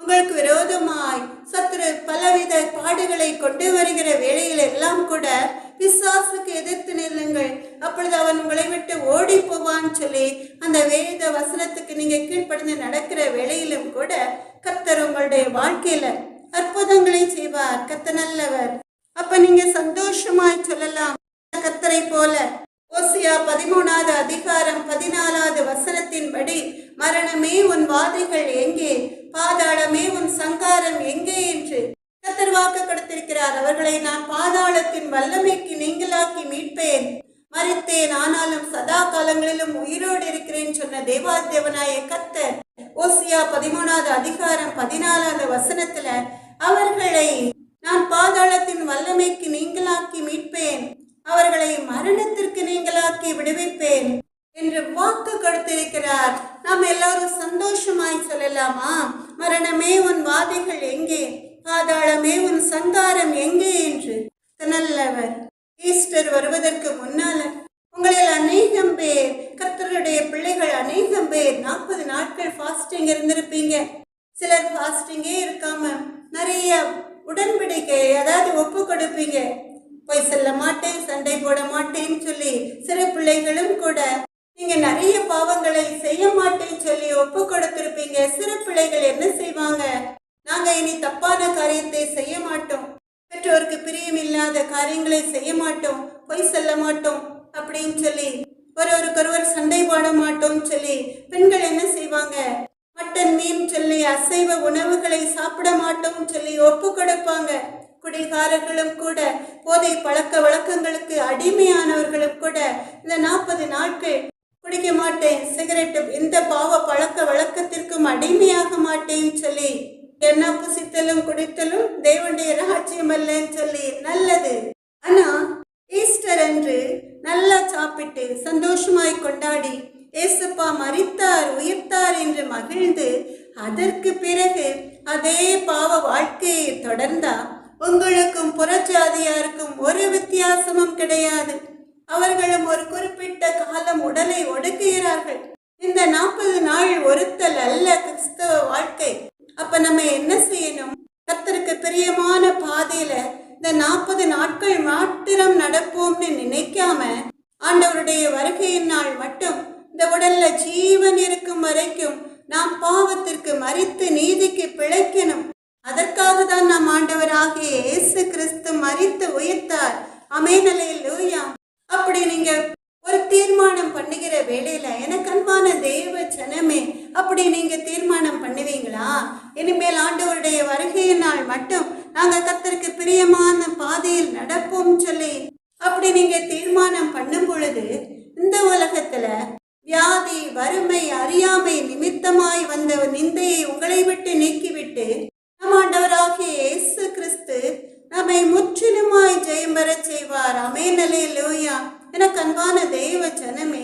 உங்களுக்கு விரோதமாய் சத்துரு பலவித பாடுகளை கொண்டு வருகிற வேளையில் எல்லாம் கூட பிசாசுக்கு எதிர்த்து நில்லுங்கள், அப்பொழுது அவன் உங்களை விட்டு ஓடி போவான்னு சொல்லி அந்த வேத வசனத்துக்கு நீங்க கீழ்ப்படிந்து நடக்கிற வேளையிலும் கூட கர்த்தர் உங்களுடைய வாழ்க்கையில அற்புதங்களை செய்வார். கர்த்தர் நல்லவர். அப்ப நீங்க சந்தோஷமாய் சொல்லலாம், கர்த்தரை போல. ஓசியா 13வது அதிகாரம் 14வது வசனத்தின்படி, மரணமே உன் வாதைகள் எங்கே, பாதாளமே உன் சங்காரம் எங்கே என்று கர்த்தர் வாக்கு கொடுத்திருக்கிறார். அவர்களை நான் பாதாளத்தின் வல்லமைக்கு நீங்களாக்கி மீட்பேன், மரித்தேன் ஆனாலும் சதா காலங்களிலும் உயிரோடு இருக்கிறேன் சொன்ன தேவாதேவனாய கர்த்தர் ஓசியா 13வது அதிகாரம் 14வது வசனத்துல அவர்களை நான் பாதாளத்தின் வல்லமைக்கு நீங்களாக்கி மீட்பேன், அவர்களை மரணத்திற்கு நீங்களாக்கி விடுவிப்பேன் என்று வாக்கு கொடுத்திருக்கிறார். நாம் எல்லாரும் சந்தோஷமாய் சொல்லலாமா? மரணமே உன் வாதைகள் எங்கே, பாதாளமே உன் சங்காரம் எங்கே என்று. நல்லவர். ஈஸ்டர் வருவதற்கு முன்னால உங்களில் அநேகம் பேர், கர்த்தருடைய பிள்ளைகள் அநேகம் பேர் 40 நாட்கள் ஃபாஸ்டிங் இருந்திருப்பீங்க. சிலர் ஃபாஸ்டிங்கே இருக்காம நிறைய உடன்படிக்கை, அதாவது ஒப்பு கொடுப்பீங்க. போய் செல்ல மாட்டேன், சண்டை போட மாட்டேன்னு சொல்லி சிறு பிள்ளைகளும் கூட நீங்க நிறைய பாவங்களை செய்ய மாட்டேன்னு சொல்லி ஒப்பு கொடுத்திருப்பீங்க. சிறு பிள்ளைகள் என்ன செய்வாங்க? நாங்க இனி தப்பான காரியத்தை செய்ய மாட்டோம், பெற்றோருக்கு பிரியம் இல்லாத காரியங்களை செய்ய மாட்டோம், பொய் சொல்ல மாட்டோம் அப்படின்னு சொல்லி, ஒருவருக்கொருவர் சண்டை போட மாட்டோம் சொல்லி பெண்கள் என்ன செய்வாங்க? மட்டன் மீன் சொல்லி அசைவ உணவுகளை சாப்பிட மாட்டோம் சொல்லி ஒப்பு கொடுப்பாங்க. குடிகாரர்களும் கூட, போதை பழக்க வழக்கங்களுக்கு அடிமையானவர்களும் கூட இந்த 40 நாட்கள் குடிக்க மாட்டேன், சிகரெட், எந்த பாவ பழக்க வழக்கத்திற்கும் அடிமையாக மாட்டேன்னு சொல்லி, என்ன புசித்தலும் குடித்தலும் தேவனுடைய ராஜ்யம் அல்லன்னு சொல்லி நல்லது. ஆனா ஈஸ்டர் அன்று நல்லா சாப்பிட்டு சந்தோஷமாய் கொண்டாடி ஏசப்பா மரித்தார் உயிர்த்தார் என்று மகிழ்ந்து அதற்கு பிறகு அதே பாவ வாழ்க்கையை தொடர்ந்தா உங்களுக்கும் புறஜாதியாருக்கும் ஒரு வித்தியாசமும் கிடையாது. அவர்களும் ஒரு குறிப்பிட்ட காலம் உடலை ஒடுக்குகிறார்கள். இந்த 40 நாள் ஒருத்தல் அல்ல கிறிஸ்தவ வாழ்க்கை. அப்ப நம்ம என்ன செய்யணும்? கர்த்தருக்கு பிரியமான பாதையில இந்த 40 நாட்கள் மாத்திரம் நடப்போம்னு நினைக்காம, ஆண்டவருடைய வருகையின் நாள் மட்டும் இந்த உடல்ல ஜீவன் இருக்கும் வரைக்கும் நாம் பாவத்திற்கு மரித்து நீதிக்கு பிழைக்கணும். அதற்காக தான் நாம் ஆண்டவராகிய இயேசு கிறிஸ்து மரித்து உயிர்த்தார். ஆமென், அல்லேலூயா. அப்படி நீங்க ஒரு தீர்மானம் பண்ணுகிற வேளையில, எனக்கு அன்பான தேவ ஜனமே, அப்படி நீங்க தீர்மானம் பண்ணுவீங்களா? இனிமேல் ஆண்டவருடைய வருகையின் நாள் மட்டும் நாங்க கர்த்தருக்கு பிரியமான பாதையில் நடப்போம் சொல்லி அப்படி நீங்க தீர்மானம் பண்ணும் பொழுது, இந்த உலகத்துல வியாதி, வறுமை, அறியாமை நிமித்தமாய் வந்த நிந்தையை உங்களை விட்டு நீக்கிவிட்டு நம் ஆண்டவராகிய இயேசு கிறிஸ்து நம்மை முற்றிலுமாய் ஜெயம் பெற செய்வார். ஆமென், அல்லேலூயா. எனக்கு அன்பான தெய்வ ஜனமே,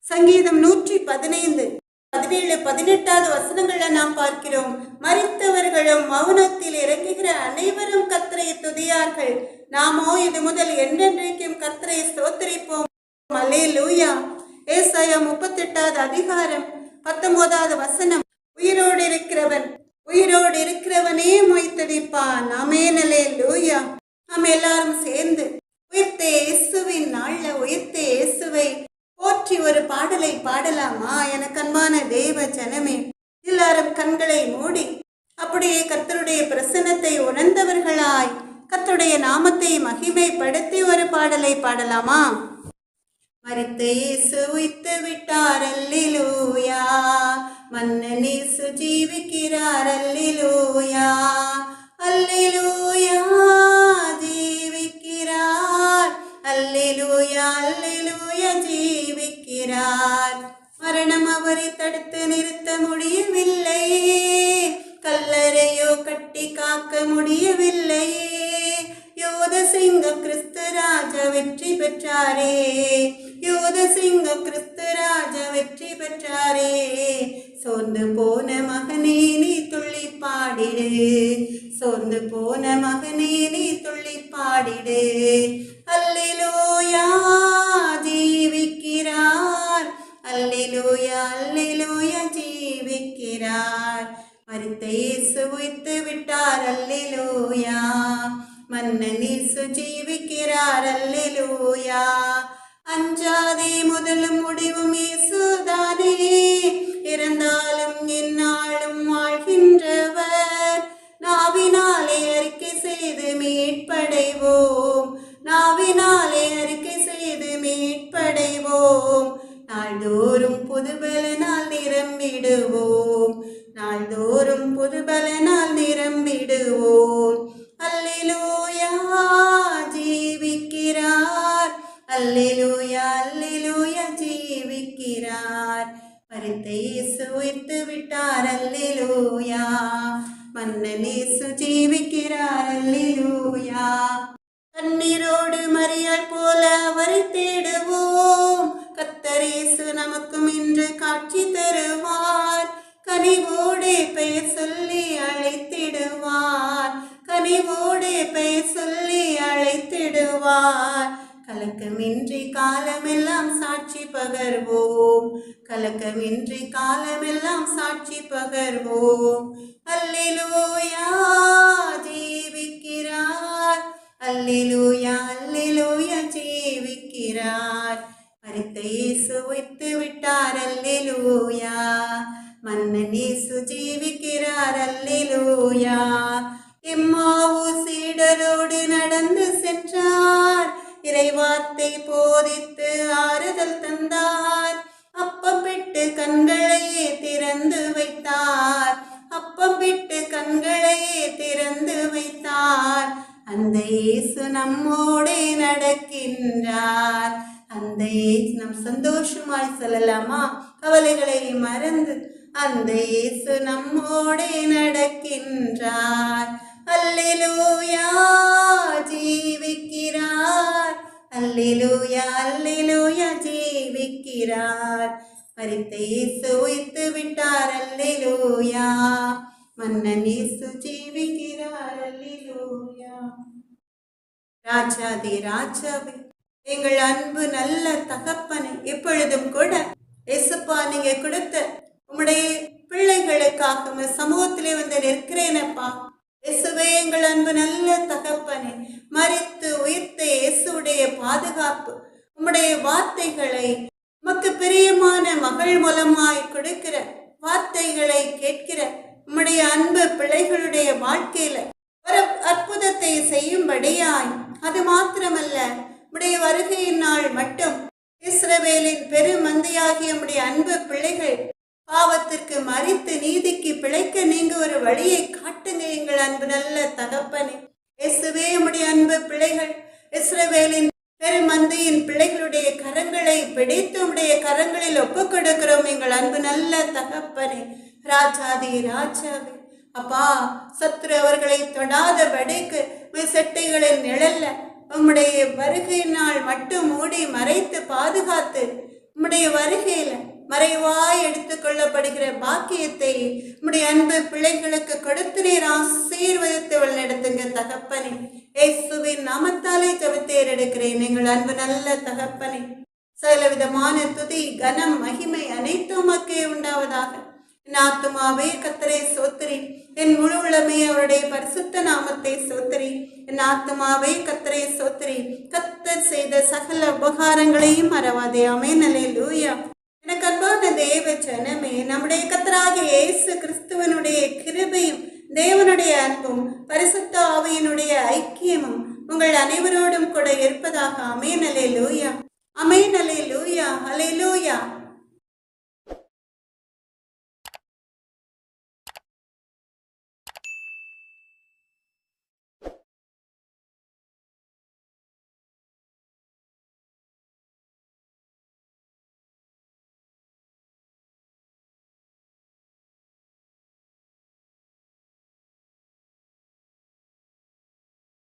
சங்கீதம் 115, 17, 18 வசனங்கள்ல நாம் பார்க்கிறோம், மரித்தவர்களும் மௌனத்தில் இறங்குகிற அனைவரும் கர்த்தரை துதியார்கள். நாமோ இது முதல் என்றென்றைக்கும் கர்த்தரை ஸ்தோத்திரிப்போம். அல்லேலூயா. ஏசாயா 38 அதிகாரம் 19 வசனம், உயிரோடு இருக்கிறவனே மொய்த்தடிப்பான். ஆமென், அல்லேலூயா. நாம் எல்லாரும் சேர்ந்து உயிர்த்த இயேசுவின் நாள்ல உயிர்த்த இயேசுவை போற்றி ஒரு பாடலை பாடலாமா? எனக்கு அன்பான தேவ ஜனமே, எல்லாரும் கண்களை மூடி அப்படியே கர்த்தருடைய பிரசன்னத்தை உணர்ந்தவர்களாய் கர்த்தருடைய நாமத்தை மகிமைப்படுத்தி ஒரு பாடலை பாடலாமா? மரித்த இயேசு உயிர்த்து விட்டார், அல்லேலூயா. மன்னன் இயேசு ஜீவிக்கிறார், அல்லேலூயா. அல்லேலூயா, ஜீவிக்கிறார். அல்லேலூயா, அல்லேலூயா, ஜீவிக்கிறார். மரணம் அவரை தடுத்து நிறுத்த முடியவில்லையே, கல்லறையோ கட்டி காக்க முடியவில்லையே. யோத சிங்கம் கிறிஸ்து ராஜா வெற்றி பெற்றாரே, யோத சிங்கம் கிறிஸ்து ராஜா வெற்றி பெற்றாரே. சோர்ந்து போன மகனே நீ துள்ளி பாடிடு, சோர்ந்து போன மகனே நீ துள்ளி பாடிடு. அல்லேலூயா, ஜீவிக்கிறார். அல்லேலூயா, அல்லேலூயா, ஜீவிக்கிறார். மரித்த இயேசு உயிர்த்து விட்டார், அல்லேலூயா. மன்னன் இயேசு ஜீவிக்கிறார், அல்லேலூயா. அஞ்சாதே, முதலும் முடிவும் இயேசுதானே. இறந்தாலும் எந்நாளும் வாழ்கின்றவர். நாவினாலே அறிக்கை செய்து மீட்படைவோம், நாவினாலே அறிக்கை செய்து மீட்படைவோம். நாள்தோறும் புதுபலனால் நிரம்பிடுவோம், நாள்தோறும் புதுபலனால் நிரம்பிடுவோம். அல்லேலூயா, ஜீவிக்கிறார். அல்லேலூயா, அல்லேலூயா, ஜீவிக்கிறார். மரித்த இயேசு உயிர்த்து விட்டார், அல்லேலூயா. மன்னன் இயேசு ஜீவிக்கிறார், அல்லேலூயா. கண்ணீரோடு மரியாள் போல அவரை தேடுவோம். கர்த்தர் இயேசு நமக்கும் இன்று காட்சி தருவார். கனிவோடு பெயர் சொல்லி அழைத்திடுவார், கனிவோடு பெயர் சொல்லி அழைத்திடுவார். கலக்கமின்றி காலமெல்லாம் சாட்சி பகர்வோம், கலக்கமின்றி காலமெல்லாம் சாட்சி பகர்வோம். அல்லேலூயா, ஜீவிக்கிறார். அல்லேலூயா, அல்லேலூயா, ஜீவிக்கிறார். மரித்த இயேசு உயிர்த்து விட்டார், அல்லேலூயா. மன்னன் இயேசு ஜீவிக்கிறார், அல்லேலூயா. எம்மாவு சீடரோடு நடந்து சென்றார், இறைவார்த்தை போதித்து ஆறுதல் தந்தார். அப்பம் விட்டு கண்களையே திறந்து வைத்தார், அப்பம் விட்டு கண்களையே திறந்து வைத்தார். அந்த இயேசு நம்மோடே நடக்கின்றார், அந்த இயேசு நம் சந்தோஷமாய் சொல்லலாமா? கவலைகளை மறந்து அந்த இயேசு நம்மோடே நடக்கின்றார். அல்லேலூயா, ஜீவிக்கிறார். அல்லேலூயா, அல்லேலூயா, ஜீவிக்கிறார். மரித்த இயேசு உயிர்த்து விட்டார், அல்லேலூயா. மன்னன் இயேசு ஜீவிக்கிறார், அல்லேலூயா. ராஜாதி ராஜாவே, எங்கள் அன்பு நல்ல தகப்பனை, எப்பொழுதும் கூட இயேசுப்பா நீங்க கொடுத்த உம்முடைய பிள்ளைகளுக்காக சமூகத்திலே வந்து நிற்கிறேனப்பா. இயேசுவே, எங்கள் அன்பு நல்ல தகப்பனை, மரித்து உயிர்த்த இயேசுடைய பாதுகாப்பு, உம்முடைய வார்த்தைகளை உமக்கு பிரியமான மகள் மூலமாய் கொடுக்கிற வார்த்தைகளை கேட்கிற உம்முடைய அன்பு பிள்ளைகளுடைய வாழ்க்கையில ஒரு அற்புதத்தை செய்யும்படியாய், அது மாத்திரமல்ல உம்முடைய வருகையின் நாள் மட்டும் இஸ்ரவேலின் பெருமந்தையாகிய உம்முடைய அன்பு பிள்ளைகள் பாவத்திற்கு மறித்து நீதிக்கு பிழைக்க நீங்க ஒரு வழியை காட்டுங்க எங்கள் அன்பு நல்ல தகப்பனே. இயேசுவே, உம்முடைய அன்பு பிள்ளைகள் இஸ்ரவேலின் பெருமந்தையின் பிள்ளைகளுடைய கரங்களை பிடித்து உம்முடைய கரங்களில் ஒப்புக் கொடுக்கிறோம் எங்கள் அன்பு நல்ல தகப்பனே. ராஜாதி ராஜாவே, அப்பா, சத்துரு அவர்களை தொடாதபடிக்கு செட்டைகளின் நிழல்ல உம்முடைய வருகை நாள் மட்டும் மூடி மறைத்து பாதுகாத்து உம்முடைய வருகையில மறைவாய் எடுத்துக்கொள்ளப்படுகிற பாக்கியத்தை உம்முடைய அன்பு பிள்ளைகளுக்கு கொடுத்து நீர் ஆசீர்வதித்து வழிநடத்துங்க தகப்பனே. இயேசுவின் நாமத்தாலே ஜெபத்தேர் எடுக்கிறேன் எங்கள் அன்பு நல்ல தகப்பனே. சகல விதமான துதி கனம் மகிமை அனைத்தும் உமக்கே உண்டாவதாக. என் ஆத்துமாவே கர்த்தரை ஸ்தோத்திரி, என் முழு உள்ளமே அவருடைய பரிசுத்த நாமத்தை ஸ்தோத்திரி. என் ஆத்துமாவே கர்த்தரை ஸ்தோத்திரி, கர்த்தர் செய்த சகல உபகாரங்களையும் மறவாதே. ஆமென். அல்லேலூயா. எனக்கு அன்பான தேவ ஜனமே, நம்முடைய கர்த்தராகிய இயேசு கிறிஸ்துவனுடைய கிருபையும் தேவனுடைய அன்பும் பரிசுத்த ஆவியினுடைய ஐக்கியமும் உங்கள் அனைவரோடும் கூட இருப்பதாக. ஆமென். அல்லேலூயா. ஆமென். அல்லேலூயா. அல்லேலூயா.